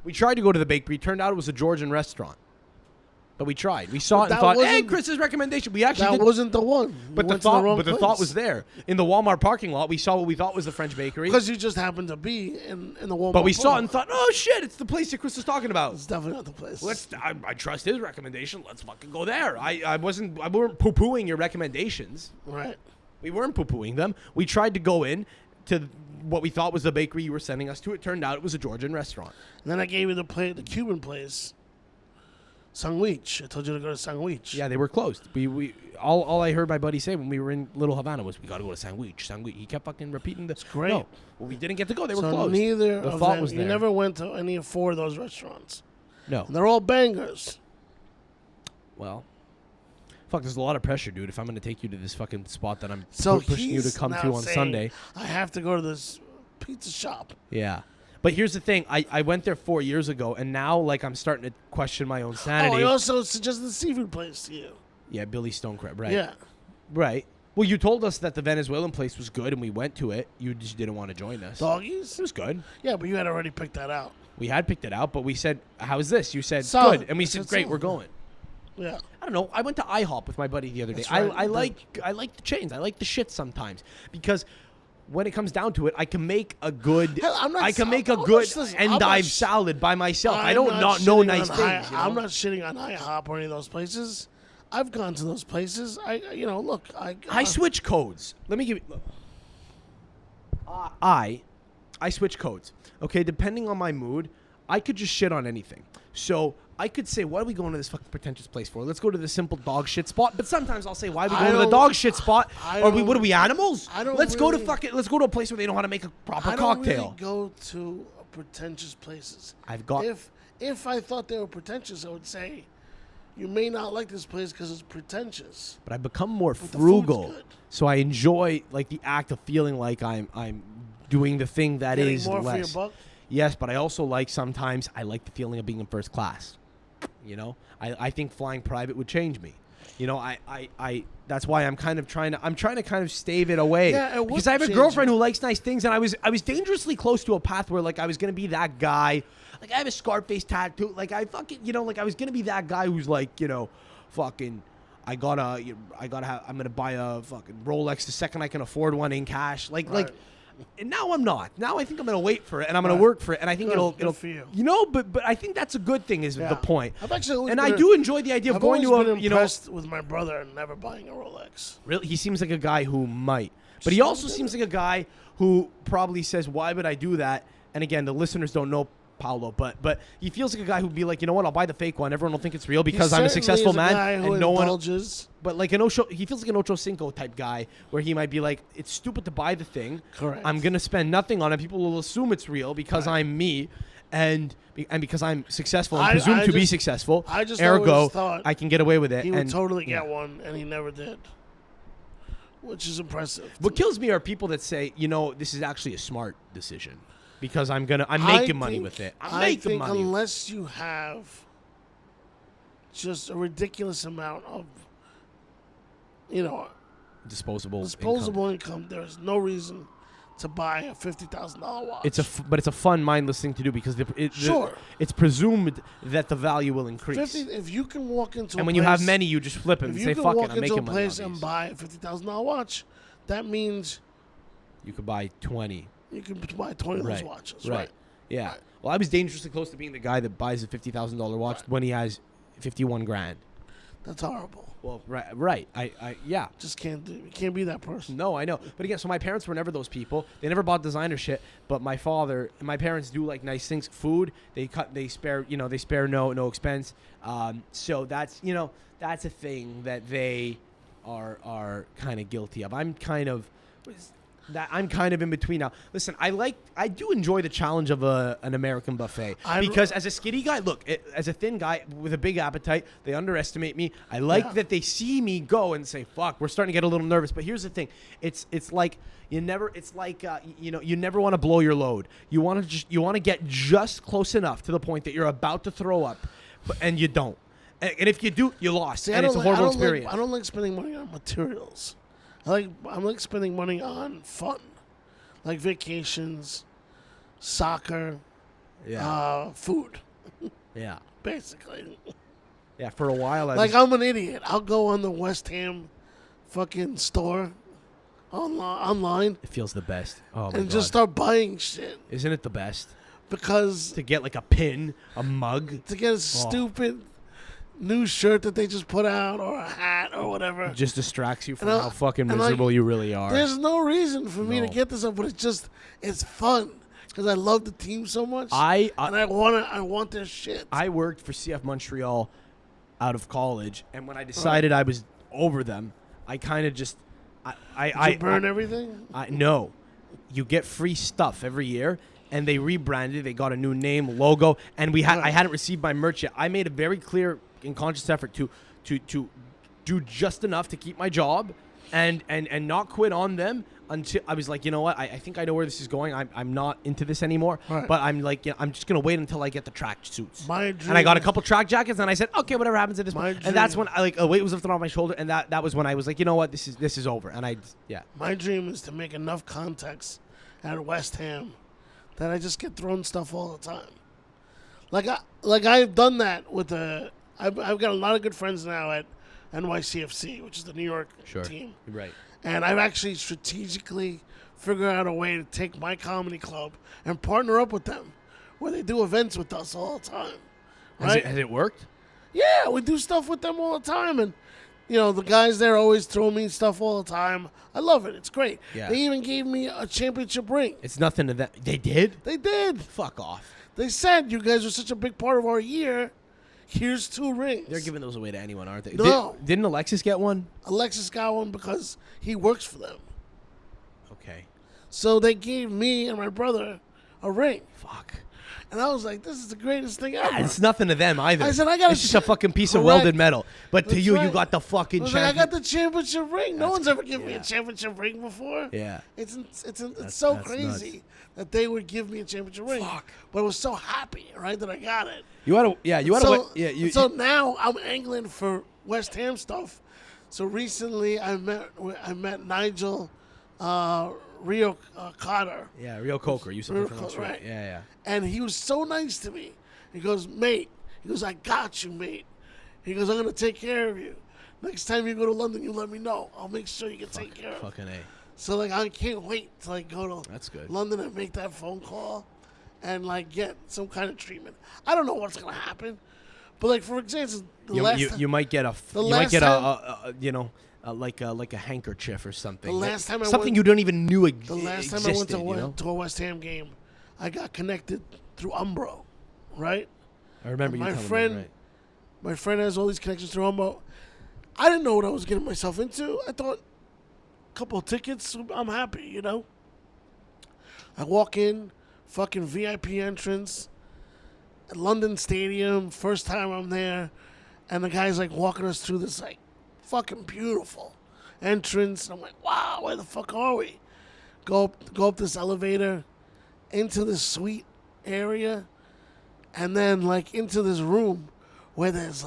We tried to go to the bakery. Turned out it was a Georgian restaurant. But we tried. We saw But it and that thought, hey, wasn't- Chris's recommendation. We actually That did. wasn't the one. But the thought was there. In the Walmart parking lot, we saw what we thought was the French bakery. Because you just happened to be in the Walmart. But we saw it and parking lot. thought, oh, shit, it's the place that Chris was talking about. It's definitely not the place. I trust his recommendation. Let's fucking go there. I weren't poo-pooing your recommendations. Right. We weren't poo-pooing them. We tried to go in to what we thought was the bakery you were sending us to. It turned out it was a Georgian restaurant. And then I gave you the Cuban place Sandwich. I told you to go to Sandwich. Yeah, they were closed. We all I heard my buddy say when we were in Little Havana was, we got to go to Sandwich. He kept fucking repeating the. It's great. No, well, we didn't get to go. They were So closed. neither the of thought them. was You there. never went to any of 4 of those restaurants. No. And they're all bangers. Well, fuck, there's a lot of pressure, dude. If I'm going to take you to this fucking spot that I'm So pushing you to he's come now to on saying, Sunday. I have to go to this pizza shop. Yeah. But here's the thing. I went there 4 years ago, and now, like, I'm starting to question my own sanity. Oh, he also suggested the seafood place to you. Yeah, Billy Stonecrab, right. Yeah. Right. Well, you told us that the Venezuelan place was good, and we went to it. You just didn't want to join us. Doggies? It was good. Yeah, but you had already picked that out. We had picked it out, but we said, how's this? You said, Solid. good. And we I said, said great, solid. we're going. Yeah. I don't know. I went to IHOP with my buddy the other day. That's right. I like the chains. I like the shit sometimes because when it comes down to it, I can make a good Hell, I'm not- I can make a I'm good not- I'm endive not- salad by myself. I I'm don't not know shitting nice on things. You know? I'm not shitting on IHOP or any of those places. I've gone to those places. Look, I switch codes. Let me give you. Look. I switch codes. Okay, depending on my mood, I could just shit on anything. So I could say, "What are we going to this fucking pretentious place for? Let's go to the simple dog shit spot." But sometimes I'll say, "Why are we going to the dog shit spot? What are we animals? Let's go to a place where they know how to make a proper cocktail." I don't really go to pretentious places. I've got. If I thought they were pretentious, I would say, you may not like this place because it's pretentious. But I've become more the food's frugal, good. so I enjoy like the act of feeling like I'm doing the thing that Getting is more for your less. buck? Yes, but I also sometimes I like the feeling of being in first class. You know, I think flying private would change me. You know, I that's why I'm trying to kind of stave it away. Yeah, it would because I have a change girlfriend you. who likes nice things, and I was dangerously close to a path where like I was gonna be that guy. Like I have a Scarface tattoo. Like I fucking, like I was gonna be that guy who's like, fucking. I'm gonna buy a fucking Rolex the second I can afford one in cash. Right. And now I'm not. Now I think I'm gonna wait for it and I'm gonna Right. work for it, and I think Good it'll for you. But I think that's a good thing is the point. I've actually always And been I do enjoy the idea of I've going always to been impressed with my brother and never buying a Rolex. Really, he seems like a guy who might, but he also seems like a guy who probably says, "Why would I do that?" And again, the listeners don't know Paolo, but he feels like a guy who'd be like, you know what? I'll buy the fake one. Everyone will think it's real because I'm a successful man, Guy who and no one. indulges. But like he feels like an Ocho Cinco type guy, where he might be like, it's stupid to buy the thing. Correct. I'm gonna spend nothing on it. People will assume it's real because Right. I'm me, and because I'm successful and I presumed to be just- successful. I just ergo, always thought I can get away with it. He would and, totally yeah. get one, and he never did, which is impressive. What kills me are people that say, this is actually a smart decision because I'm I making money think- with it. I making think money. unless you have just a ridiculous amount of, disposable income, there is no reason to buy a $50,000 watch. But it's a fun, mindless thing to do because Sure. it's presumed that the value will increase. If you can walk into and a when place, you have many, you just flip them if and you say, can "Fuck walk it, I'm into a making money." place and buy a $50,000 watch, that means You could buy 20. you can buy 20 of those watches, right? Yeah. Right. Well, I was dangerously close to being the guy that buys a $50,000 watch when he has 51 grand. That's horrible. Well, right. Yeah. Just can't do. You can't be that person. No, I know. But again, so my parents were never those people. They never bought designer shit. But my father and my parents do like nice things. Food, they spare no expense. So that's a thing that they are kind of guilty of. I'm kind of in between now. Listen, I do enjoy the challenge of an American buffet because as a skinny guy, as a thin guy with a big appetite, they underestimate me. I like that they see me go and say, "Fuck, we're starting to get a little nervous." But here's the thing: it's like you never want to blow your load. You want to get just close enough to the point that you're about to throw up, and you don't. And if you do, you lost, and it's a horrible experience. I don't like spending money on materials. I like spending money on fun, like vacations, soccer, food, Yeah. basically. Yeah, for a while I'm an idiot. I'll go on the West Ham fucking store online it feels the best. Oh my and God. just start buying shit Isn't it the best? because To get like a pin, a mug, to get a stupid new shirt that they just put out or a hat or whatever. it just distracts you from And how fucking and miserable you really are. There's no reason for me to No. get this up, but it's fun because I love the team so much. I and I want their shit. I worked for CF Montreal out of college, and when I decided I was over them, I kind of just Did you burn everything? No, you get free stuff every year, and they rebranded. They got a new name, logo, and I hadn't received my merch yet. I made a very clear and conscious effort to do just enough to keep my job and not quit on them until I was like, you know what, I think I know where this is going. I'm not into this anymore. Right. But I'm like, I'm just gonna wait until I get the track suits. My dream And I got a couple track jackets, and I said, okay, whatever happens at this My point. And that's dream- when a weight was lifted off my shoulder, and that was when I was like, you know what, this is over. And My dream is to make enough contacts at West Ham that I just get thrown stuff all the time. I've done that with I've got a lot of good friends now at NYCFC, which is the New York team. Right. And I've actually strategically figured out a way to take my comedy club and partner up with them, where they do events with us all the time. Right? Has it worked? Yeah, we do stuff with them all the time, and the guys there always throw me stuff all the time. I love it. It's great. Yeah. They even gave me a championship ring. It's nothing to that. They did? They did. Fuck off. They said, you guys are such a big part of our year. Here's 2 rings. They're giving those away to anyone, aren't they? No. Didn't Alexis get one? Alexis got one because he works for them. Okay. So they gave me and my brother a ring. Fuck. And I was like, this is the greatest thing ever. It's nothing to them either. I said, I got It's just a fucking piece of Correct. welded metal. But to That's you, right. you got the fucking I was like, I champion. got the championship ring. No one's ever given me a yeah. championship ring before. Yeah. It's so that's crazy nuts. that they would give me a championship ring. Fuck. But I was so happy, right, that I got it. You had to. So now I'm angling for West Ham stuff. So recently I met Nigel Rio Cotter. Yeah, Rio Coker. You said Rio it from Coker, right. Yeah. And he was so nice to me. He goes, mate. He goes, I got you, mate. He goes, I'm going to take care of you. Next time you go to London, you let me know. I'll make sure you get taken care of. Fucking A. So, I can't wait to, go to That's good. London and make that phone call and, get some kind of treatment. I don't know what's going to happen. But, for example, You might get a like a handkerchief or something. The last time I something went- you don't even knew the last time existed. I went to a West Ham game, I got connected through Umbro, right? I remember you my telling friend, me. Right. My friend has all these connections through Umbro. I didn't know what I was getting myself into. I thought, a couple of tickets, I'm happy, I walk in, fucking VIP entrance, at London Stadium, first time I'm there, and the guy's walking us through this fucking beautiful entrance. I'm like, wow, where the fuck are we? Go up this elevator into this suite area, and then into this room where there's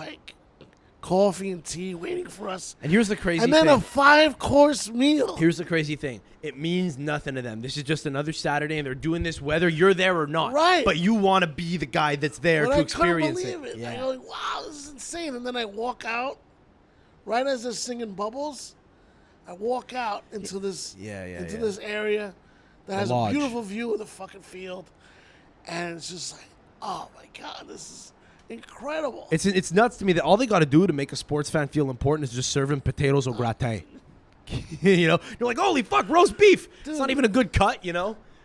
coffee and tea waiting for us. And here's the crazy And then thing. a 5-course meal. Here's the crazy thing. It means nothing to them. This is just another Saturday, and they're doing this whether you're there or not. Right. But you want to be the guy that's there But to I experience couldn't believe it. Yeah. I go wow, this is insane. And then I walk out, right as they're singing Bubbles, I walk out into this this area that has a lodge. beautiful view of the fucking field. And it's just oh my God, this is incredible. It's nuts to me that all they got to do to make a sports fan feel important is just serve him potatoes au gratin. You're like, holy fuck, roast beef. Dude. It's not even a good cut, It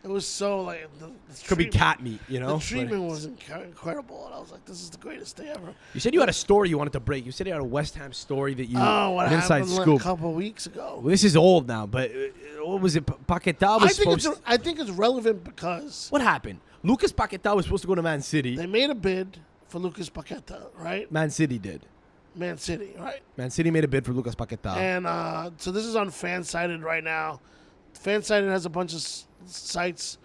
was so the Could be treatment- cat meat, The treatment was incredible, and I was like, "This is the greatest day ever." You said you had a story you wanted to break. You said you had a West Ham story that you. What an inside happened scoop. a couple of weeks ago? Well, this is old now, but what was it? Paquetá was supposed. I think it's relevant because What happened? Lucas Paquetá was supposed to go to Man City. they made a bid for Lucas Paquetá, right? Man City did. Man City, right? Man City made a bid for Lucas Paquetá. And so this is on Fansided right now. Fansided has a bunch of sites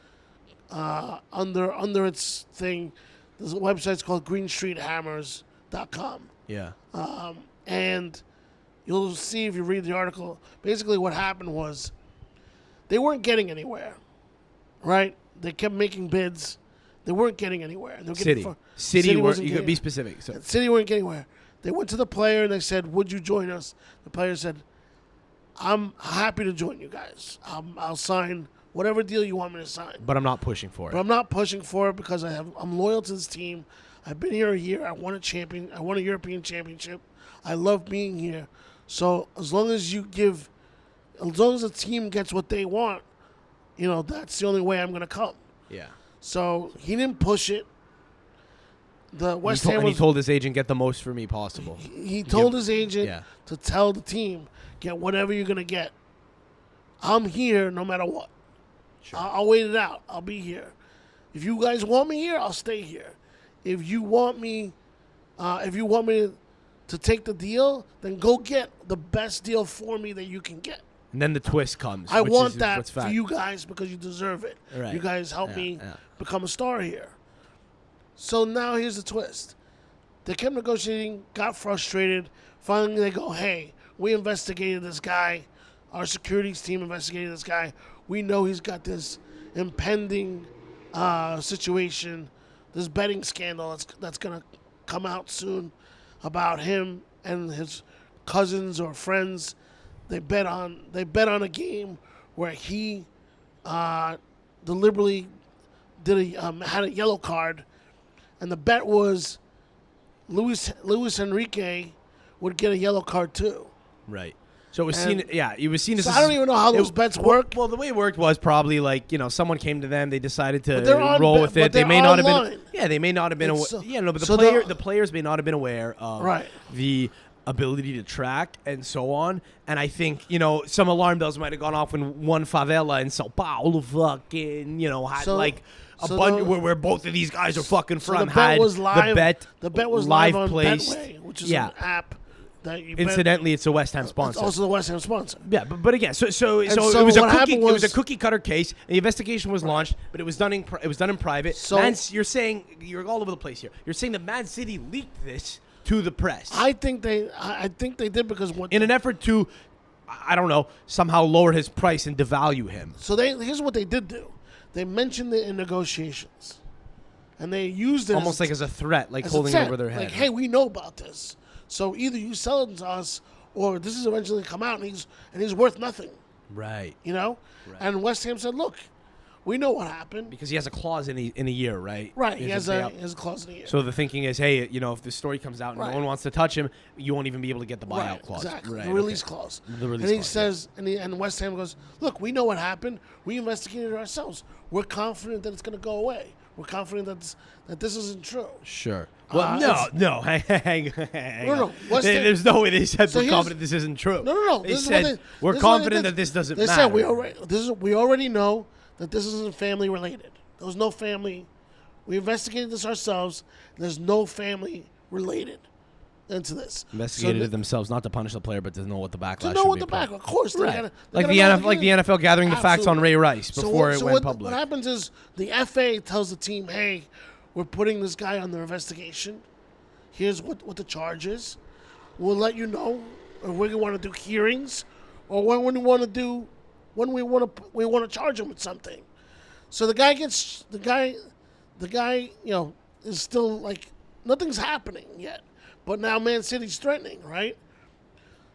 under its thing. There's a website called greenstreethammers.com. Yeah. And you'll see if you read the article. Basically, what happened was they weren't getting anywhere, right? They kept making bids. They weren't getting anywhere. They were getting City weren't. wasn't You could getting- be specific. So. City weren't getting anywhere. They went to the player and they said, "Would you join us?" The player said, "I'm happy to join you guys. I'll sign whatever deal you want me to sign." But I'm not pushing for But it. I'm not pushing for it because I'm loyal to this team. I've been here a year. I won a European championship. I love being here. So as long as the team gets what they want, that's the only way I'm gonna come. Yeah. So he didn't push it. The West he Ham he told his agent, get the most for me possible. He told his agent Yeah. to tell the team, get whatever you're gonna get. I'm here no matter what. Sure. I'll wait it out. I'll be here. If you guys want me here, I'll stay here. If you want me, to take the deal, then go get the best deal for me that you can get. And then the twist comes. I which want is that what's for fact. you guys because you deserve it. Right. You guys helped Yeah, me yeah. become a star here. So now here's the twist. They kept negotiating, got frustrated. Finally, they go, hey, we investigated this guy. Our securities team investigated this guy. We know he's got this impending situation, this betting scandal that's going to come out soon about him and his cousins or friends. They bet on a game where he deliberately had a yellow card, and the bet was Luis Enrique would get a yellow card too. Right. So it was seen. Yeah, it was seen as. So I don't even know how those bets work. Well, the way it worked was probably like someone came to them, they decided to they're on roll bet- with but it. They they're may not have online. been. Yeah, they may not have been. It's so- But so the players may not have been aware of Right. the ability to track and so on. And I think some alarm bells might have gone off when one favela in Sao Paulo fucking had So- like a so bunch the- where both of these guys are fucking So from. the bet had was live. The bet was live live on placed. Betway, which is Yeah. an app that you Incidentally, it's a West Ham bet. sponsor. It's also the West Ham sponsor. Yeah, but again, so so it was what happened it was a was- cookie cutter case. The investigation was launched, but it was done in private. So- You're saying you're all over the place here. You're saying that Man City leaked this to the press I think they did because in an effort to, I don't know, somehow lower his price and devalue him. So here's what they did do. They mentioned it in negotiations, and they used it Almost like as a threat, like as a holding threat. it over their head. Like, hey, we know about this. So either you sell it to us, or this is eventually come out, and he's worth nothing. Right. Right. And West Ham said, look, we know what happened. Because he has a clause in a year, right? Right. He has a a clause in a year. So the thinking is, hey, if the story comes out and Right. no one wants to touch him, you won't even be able to get the buyout Right, clause. exactly. Right, The release okay. clause. The release and he clause, says, and West Ham goes, look, we know what happened. We investigated it ourselves. We're confident that it's going to go away. We're confident that this isn't true. Sure. Well, no. Hang No. on. West Ham- There's no way they said So we're here's- confident this isn't true. No. They This is said what we're this is what they confident did. that this doesn't They matter. said we already know that this isn't family related. There was no family. We investigated this ourselves. There's no family related into this. Investigated So it themselves, not to punish the player, but to know what the backlash to know should what be the upon. back. Of course, they Right. gotta, Like the NFL, NFL gathering the facts on Absolutely. Ray Rice before it went what, public. What happens is the FA tells the team, hey, we're putting this guy under investigation. Here's what the charge is. We'll let you know when we want to do hearings or when we want to charge him with something. So the guy is still like nothing's happening yet. But now Man City's threatening, right?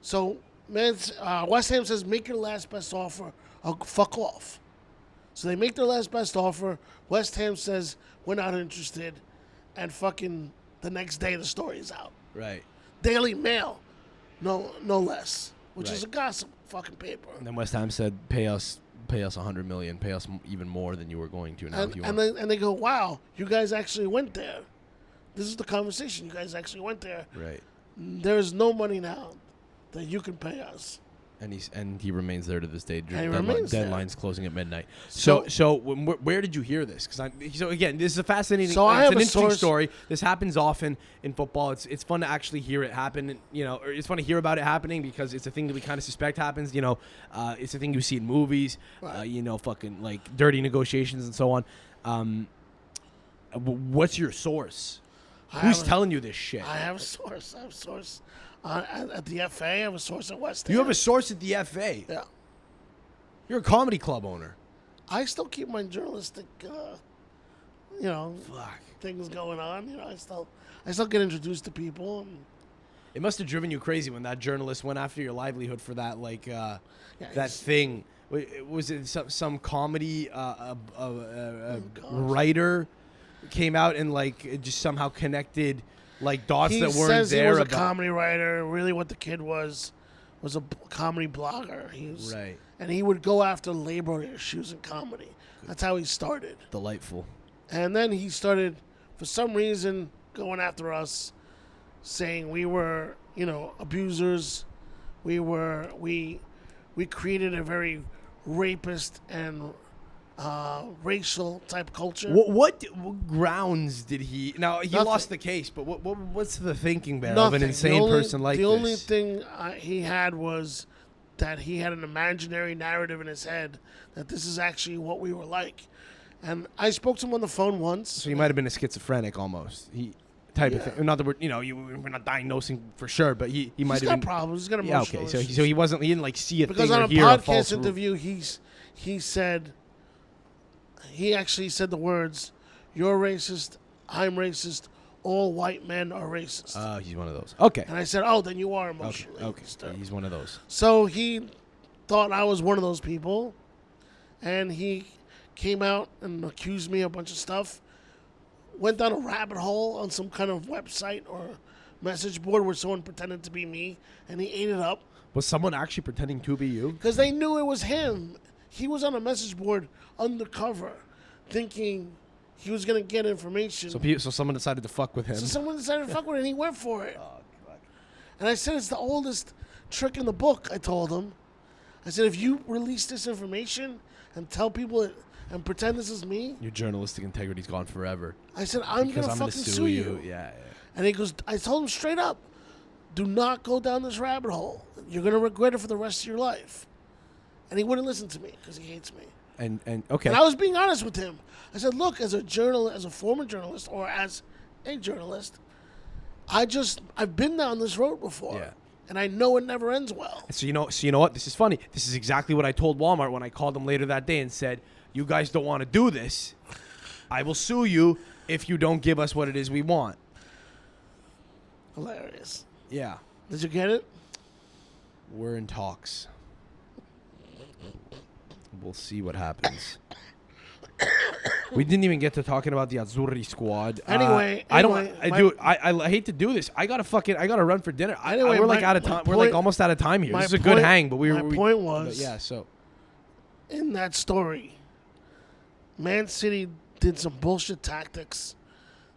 So West Ham says, make your last best offer. I'll fuck off. So they make their last best offer. West Ham says, we're not interested. And fucking the next day the story is out. Right. Daily Mail, no less, which is Right. a gossip fucking paper. And then West Ham said, pay us $100 million, pay us even more than you were going to now. If you want. And they go, wow, you guys actually went there. This is the conversation. You guys actually went there. Right. There's no money now that you can pay us. And he remains there to this day. And he remains there. Deadline's closing at midnight. So- So where did you hear this? So again, this is a fascinating. So I it's have an a interesting source- story. This happens often in football. It's fun to actually hear it happen. Or it's fun to hear about it happening because it's a thing that we kind of suspect happens. It's a thing you see in movies. Right. Fucking like dirty negotiations and so on. What's your source? Who's telling you this shit? I have a source. I have a source at the FA. I have a source at West Ham. You have a source at the FA. Yeah. You're a comedy club owner. I still keep my journalistic, Fuck. things going on. I still get introduced to people. And, It must have driven you crazy when that journalist went after your livelihood for that, that he's- thing. Was it some comedy writer came out and just somehow connected dots he that weren't says there? he was a about, comedy writer. Really, what the kid was a comedy blogger. He was, Right. and he would go after labor issues in comedy. That's how he started. Delightful. And then he started, for some reason, going after us, saying we were, abusers. We created a very rapist and racial type culture. What grounds did he? Now he Nothing. lost the case, but what's the thinking there of Nothing. an insane person like the this? only thing he had was that he had an imaginary narrative in his head that this is actually what we were like. And I spoke to him on the phone once. So he might have been a schizophrenic almost. Type of thing. Not that we're not diagnosing for sure, but he might He's have got been. problems. He's got Yeah, emotional okay. issues. So he didn't like see a Because thing on or a hear a false podcast interview, he said, he actually said the words, "You're racist, I'm racist, all white men are racist." He's one of those. Okay. And I said, "Oh, then you are Okay. emotionally Okay. disturbed." He's one of those. So he thought I was one of those people, and he came out and accused me of a bunch of stuff. Went down a rabbit hole on some kind of website or message board where someone pretended to be me, and he ate it up Was someone actually pretending to be you? because they knew it was him. He was on a message board undercover, thinking he was gonna get information. So someone decided to fuck with him. So someone decided to fuck with it, and he went for it. And I said, it's the oldest trick in the book, I told him. I said, if you release this information and tell people it and pretend this is me, Your journalistic integrity's gone forever. I said, I'm Because going to I'm fucking gonna sue you. Yeah. And he goes, I told him straight up, do not go down this rabbit hole. You're going to regret it for the rest of your life. And he wouldn't listen to me because he hates me. And okay. And I was being honest with him. I said, look, as a former journalist or as a journalist, I've been down this road before. Yeah. And I know it never ends well. So you know what? This is funny. This is exactly what I told Walmart when I called them later that day and said, "You guys don't want to do this. I will sue you if you don't give us what it is we want." Hilarious. Yeah. Did you get it? We're in talks. We'll see what happens. We didn't even get to talking about the Azzurri squad. Anyway, I hate to do this. I gotta run for dinner. Anyway, we're like my- out of my time. We're like point- almost out of time here. my This is a good point- hang, but my point was- but yeah. So In that story, Man City did some bullshit tactics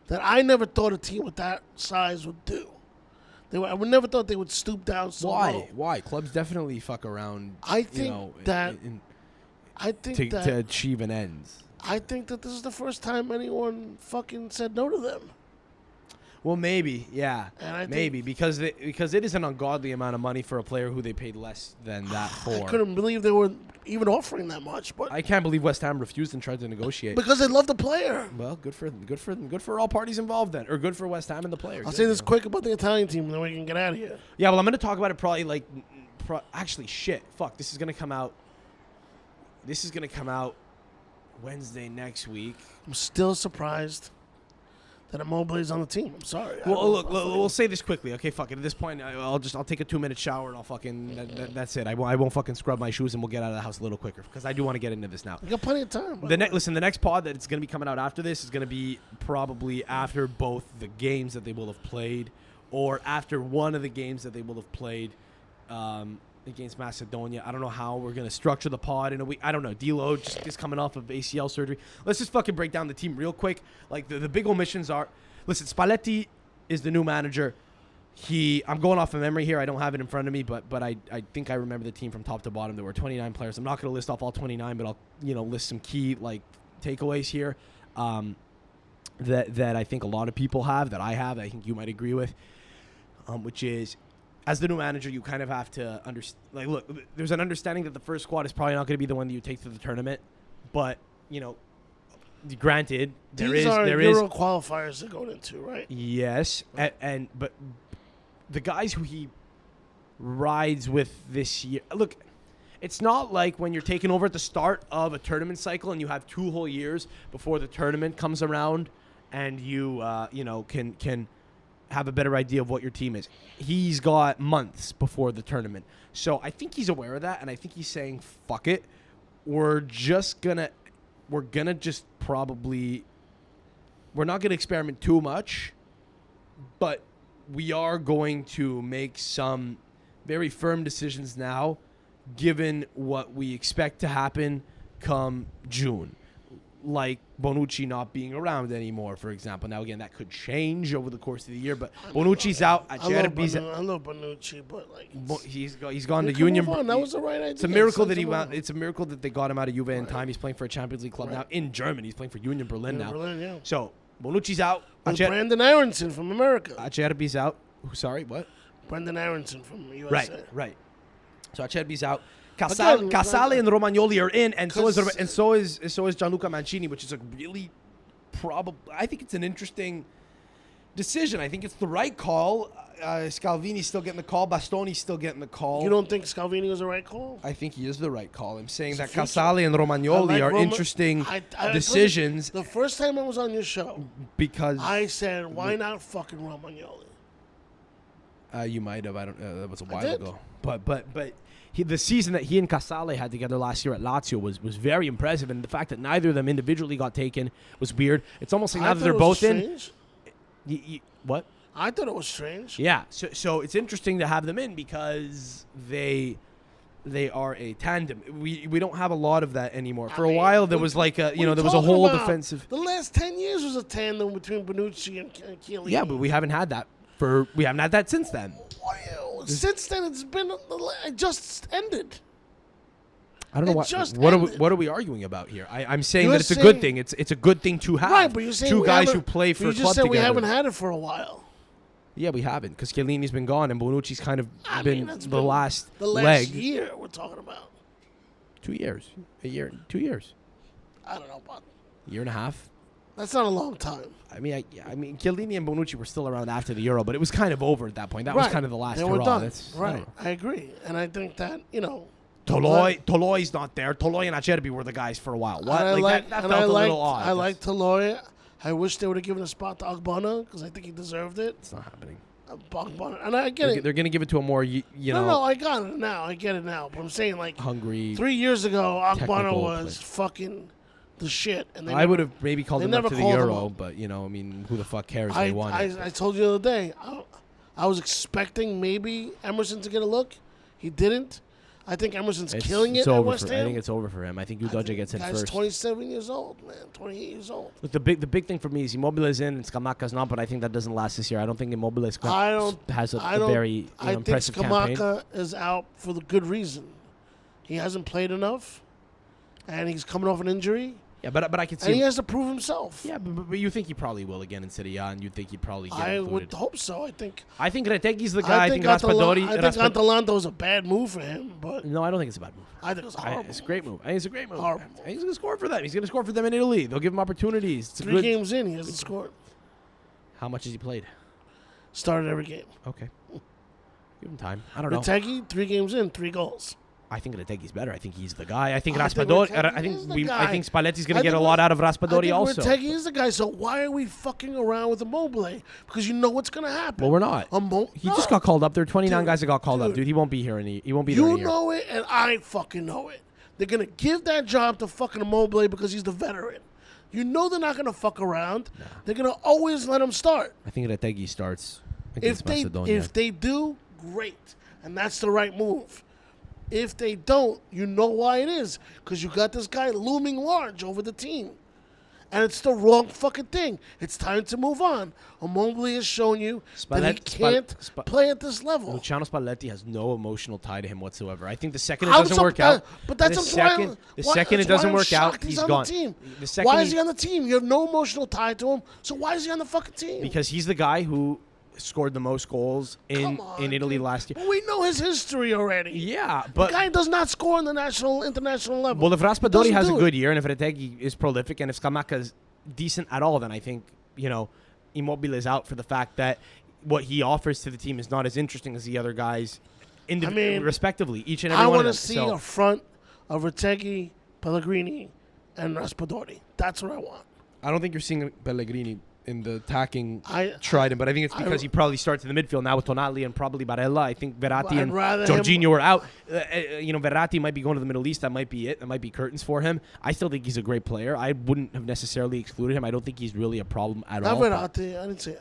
that I never thought a team with that size would do. I would never thought they would stoop down so low. why clubs definitely fuck around? I think to achieve an end. I think that this is the first time anyone fucking said no to them. Well, maybe, yeah, And I think- maybe because it is an ungodly amount of money for a player who they paid less than that for. I couldn't believe they were even offering that much, but I can't believe West Ham refused and tried to negotiate. because they love the player. Well, good for them. Good for all parties involved then, or good for West Ham and the player. I'll Good, say this you know. quick about the Italian team, and then we can get out of here. Yeah, well, I'm gonna talk about it probably like, actually, shit, fuck. This is gonna come out Wednesday next week. I'm still surprised that Immobile is on the team. I'm sorry. Well, look, we'll say this quickly, okay? Fuck it. At this point, I'll take a 2-minute shower and I'll fucking that's it. I won't fucking scrub my shoes and we'll get out of the house a little quicker because I do want to get into this now. You got plenty of time. Listen, the next pod that's going to be coming out after this is going to be probably after both the games that they will have played or after one of the games that they will have played against Macedonia. I don't know how we're going to structure the pod in a week. I don't know. D-Lo just coming off of ACL surgery. Let's just fucking break down the team real quick. Like, the big omissions are, listen, Spalletti is the new manager. I'm going off of memory here. I don't have it in front of me, but I think I remember the team from top to bottom. There were 29 players. I'm not going to list off all 29, but I'll list some key takeaways here that I think a lot of people have, that I have, that I think you might agree with, which is, as the new manager, you kind of have to understand. Look, there's an understanding that the first squad is probably not going to be the one that you take to the tournament, but granted, These are Euro qualifiers they're going into, right? Yes, but the guys who he rides with this year. Look, it's not like when you're taking over at the start of a tournament cycle and you have 2 whole years before the tournament comes around, and you can have a better idea of what your team is. He's got months before the tournament. So I think he's aware of that, and I think he's saying, fuck it. We're not going to experiment too much, but we are going to make some very firm decisions now, given what we expect to happen come June. like Bonucci not being around anymore, for example. Now, again, that could change over the course of the year, but Bonucci's out. Acerbi's I love Bonucci, but like he's gone to can Union. move on. That was the right idea. It's a miracle that it's a miracle that they got him out of Juve in time. He's playing for a Champions League club now in Germany. He's playing for Union Berlin now. Yeah. So Bonucci's out. Brandon Aronson from America. Acerbi's out. Sorry, what? Brendan Aronson from the USA. Right. So Acerbi's out. Casale and Romagnoli are in, and so is Gianluca Mancini, which is a really I think it's an interesting decision. I think it's the right call. Scalvini's still getting the call. Bastoni's still getting the call. You don't think Scalvini was the right call? I think he is the right call. I'm saying that Casale and Romagnoli are interesting decisions. The first time I was on your show, because I said, why not fucking Romagnoli? You might have. I don't. That was a while ago. But the season that he and Casale had together last year at Lazio was very impressive, and the fact that neither of them individually got taken was weird. It's almost like now that they're both strange. In. What? I thought it was strange. Yeah. So it's interesting to have them in because they are a tandem. We don't have a lot of that anymore. For a while there was like there was a whole defensive. The last 10 years was a tandem between Bonucci and Chiellini. Yeah, but we haven't had that since then. Since then, it's been it just ended. I don't know what are we arguing about here. I'm saying that it's a good thing. It's a good thing to have. Right, but you're saying two guys who play for a club together. You just said we haven't had it for a while. Yeah, we haven't because Chiellini's been gone and Bonucci's kind of been the last leg. Year we're talking about. 2 years, a year, 2 years. I don't know about year and a half. That's not a long time. I mean, Chiellini and Bonucci were still around after the Euro, but it was kind of over at that point. That was kind of the last hurrah. Done. Right, I agree, and I think that Toloi's not there. Toloi and Acerbi were the guys for a while. That felt a little odd. I like Toloi. I wish they would have given a spot to Agbana because I think he deserved it. It's not happening. Agbana, and I get it. They're going to give it to a more, No, I got it now. I get it now. But I'm saying, like, hungry. 3 years ago, Agbana was fucking the shit. And I would have maybe called him up to the Euro, but who the fuck cares? They won. I told you the other day. I was expecting maybe Emerson to get a look. He didn't. I think Emerson's killing it at West Ham. I think it's over for him. I think Udoja gets in first. He's 27 years old, man. 28 years old. Look, the big thing for me is Immobile's in and Scamacca's not, but I think that doesn't last this year. I don't think Immobile has a very impressive campaign. I think Scamacca is out for the good reason. He hasn't played enough, and he's coming off an injury. Yeah, but I can see. And he has to prove himself. Yeah, but you think he probably will again in Serie A, and you think he'd probably get included. I would hope so. I think Reteghi's the guy. I think Raspadori. I think Atalanta was a bad move for him, but no, I don't think it's a bad move. I think it's a horrible. It's a great move. I think it's a great move. Horrible. He's going to score for them. He's going to score for them in Italy. They'll give him opportunities. It's 3 games in, he hasn't scored. How much has he played? Started every game. Okay. Give him time. I don't know. Reteghi, 3 games in, 3 goals. I think Reteghi's better. I think he's the guy. I think Raspadori. I think Spalletti's going to get a lot out of Raspadori also. Reteghi is the guy. So why are we fucking around with Immobile? Because you know what's going to happen. Well, we're not. He just got called up. There are 29 guys that got called up, dude. He won't be here. He won't be there. You know it, and I fucking know it. They're going to give that job to fucking Immobile because he's the veteran. You know they're not going to fuck around. Nah. They're going to always let him start. I think Reteghi starts against Macedonia. If they do, great. And that's the right move. If they don't, you know why it is. Because you got this guy looming large over the team. And it's the wrong fucking thing. It's time to move on. Immobile has shown you that he can't play at this level. Luciano Spalletti has no emotional tie to him whatsoever. I think the second it doesn't work out, but that's the second it doesn't work out, he's gone. Why is he on the team? You have no emotional tie to him. So why is he on the fucking team? Because he's the guy who scored the most goals in Italy last year. Well, we know his history already. Yeah, but the guy does not score on the international level. Well, if Raspadori has a good year, and if Reteghi is prolific, and if Scamacca is decent at all, then I think Immobile is out for the fact that what he offers to the team is not as interesting as the other guys, respectively, each and every one of them. I want to see a front of Reteghi, Pellegrini, and Raspadori. That's what I want. I don't think you're seeing Pellegrini in the attacking trident, but I think it's because he probably starts in the midfield now with Tonali and probably Barella. I think Verratti and Jorginho are out. Verratti might be going to the Middle East. That might be it. That might be curtains for him. I still think he's a great player. I wouldn't have necessarily excluded him. I don't think he's really a problem at all. Verratti. I didn't say.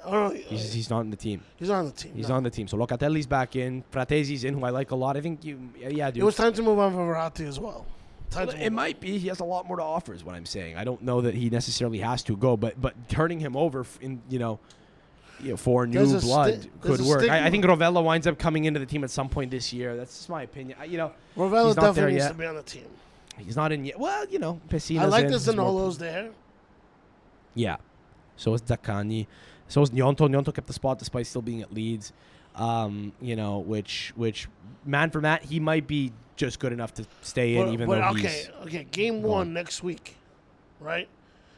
He's not in the team. He's on the team. He's on the team. So Locatelli's back in. Fratesi's in, who I like a lot. I think dude. It was time to move on for Verratti as well. potential. It might be. He has a lot more to offer, is what I'm saying. I don't know that he necessarily has to go, but turning him over for new blood could work. I think Rovella winds up coming into the team at some point this year. That's just my opinion. Rovella definitely needs to be on the team. He's not in yet. Well, Pessina's I like in. the Zanolo's there. Yeah. So is Zaccagni. So is Gnonto. Gnonto kept the spot despite still being at Leeds. Which man for Matt, he might be just good enough to stay in, even though he's... Okay, game 1 next week, right?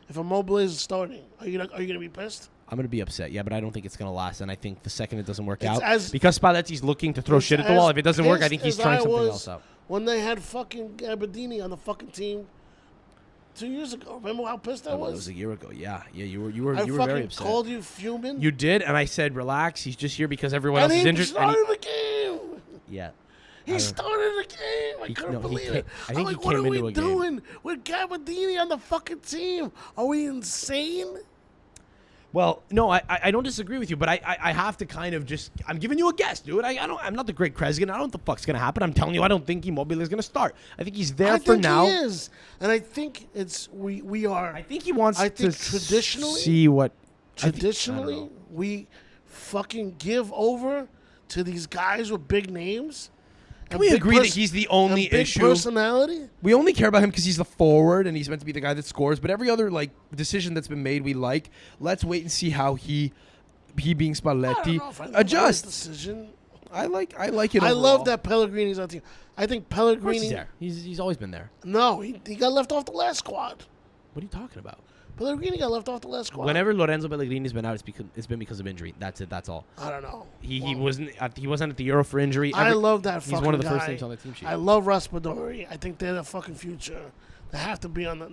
If Immobile is starting, are you gonna be pissed? I'm going to be upset, yeah, but I don't think it's going to last. And I think the second it doesn't work It's out, because Spalletti's looking to throw shit at the wall. If it doesn't work, I think he's trying something else out. When they had fucking Aberdeen on the fucking team 2 years ago. Remember how pissed I was? That was a year ago, yeah. You were I very upset. called you fuming. You did, and I said, relax, he's just here because everyone else is injured. He started the game. Yeah. He started the game. I couldn't believe it. I think he what came are we into a game. doing with Gabardini on the fucking team? Are we insane? Well, no, I don't disagree with you, but I have to kind of just... I'm giving you a guess, dude. I'm not the great Kresgen. I don't know what the fuck's going to happen. I'm telling you, I don't think Immobile is going to start. I think he's there for now. I think he is. And I think it's... We are... I think he wants to traditionally... see what... Traditionally, we fucking give over to these guys with big names. Can we agree that he's the only issue? Personality? We only care about him because he's the forward and he's meant to be the guy that scores. But every other decision that's been made, we like. Let's wait and see how he being Spalletti, adjusts. Decision. I like it. I overall. love that Pellegrini's on the team. I think Pellegrini. He's there. He's always been there. No, he got left off the last squad. What are you talking about? Pellegrini got left off the last squad. Whenever Lorenzo Pellegrini's been out, it's been because of injury. That's it. That's all. I don't know. He wasn't at the Euro for injury. I love that. He's one of the first names on the team sheet. I love Raspadori. I think they're the fucking future. They have to be on the.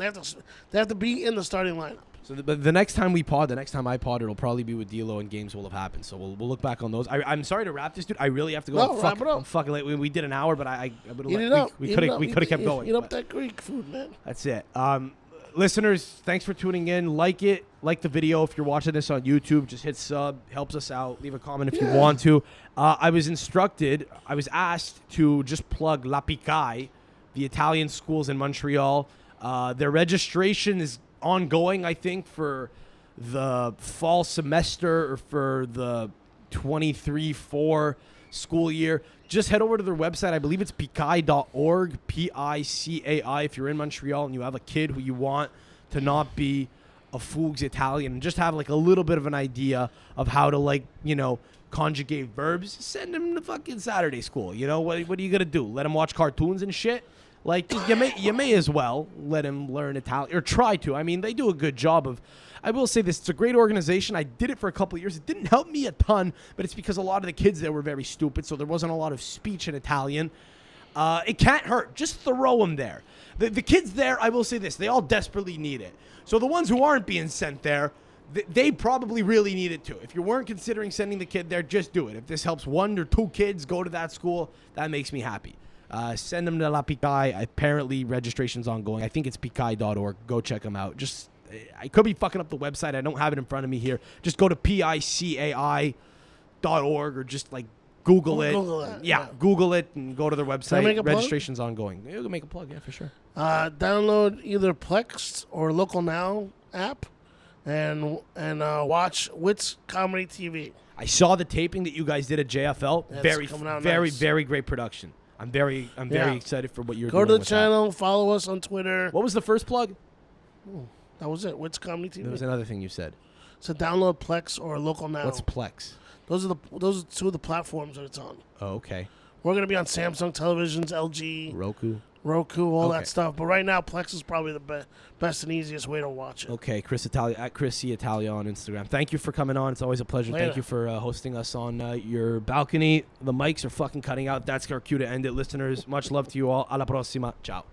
They have to be in the starting lineup. So the next time we pod, the next time I pod, it'll probably be with D'Lo and games will have happened. So we'll look back on those. I'm sorry to wrap this, dude. I really have to go. No, wrap it up. I'm fucking late. We did an hour, but we could have kept going. Eat up that Greek food, man. That's it. Listeners, thanks for tuning in. Like the video if you're watching this on YouTube. Just hit sub, helps us out. Leave a comment if you want to. I was asked to just plug La PICAI, the Italian schools in Montreal. Their registration is ongoing, I think, for the fall semester or for the 23-4 school year. Just head over to their website. I believe it's PICAI.org, PICAI, if you're in Montreal and you have a kid who you want to not be a Fugues Italian and just have a little bit of an idea of how to conjugate verbs, send him to fucking Saturday school. What are you going to do? Let him watch cartoons and shit? You may as well let him learn Italian, or try to. I mean, they do a good job of... I will say this, it's a great organization. I did it for a couple of years. It didn't help me a ton, but it's because a lot of the kids there were very stupid, so there wasn't a lot of speech in Italian. It can't hurt. Just throw them there. The kids there, I will say this, they all desperately need it. So the ones who aren't being sent there, they probably really need it too. If you weren't considering sending the kid there, just do it. If this helps 1 or 2 kids go to that school, that makes me happy. Send them to La PICAI. Apparently, registration's ongoing. I think it's PICAI.org. Go check them out. I could be fucking up the website. I don't have it in front of me here. Just go to PICAI.org or just Google it. Yeah, Google it and go to their website. Registration's ongoing. You can make a plug, yeah, for sure. Download either Plex or Local Now app and watch Witz Comedy TV. I saw the taping that you guys did at JFL. Very great production. I'm very excited for what you're doing. Go to the channel, follow us on Twitter. What was the first plug? That was it. Witz Comedy TV. There was another thing you said. So download Plex or Local Now. What's Plex? Those are 2 of the platforms that it's on. Oh, okay. We're gonna be on Samsung televisions, LG, Roku, all that stuff. But right now, Plex is probably the best and easiest way to watch it. Okay, Cris Italia at Cris Italia on Instagram. Thank you for coming on. It's always a pleasure. Later. Thank you for hosting us on your balcony. The mics are fucking cutting out. That's our cue to end it, listeners. Much love to you all. Alla prossima. Ciao.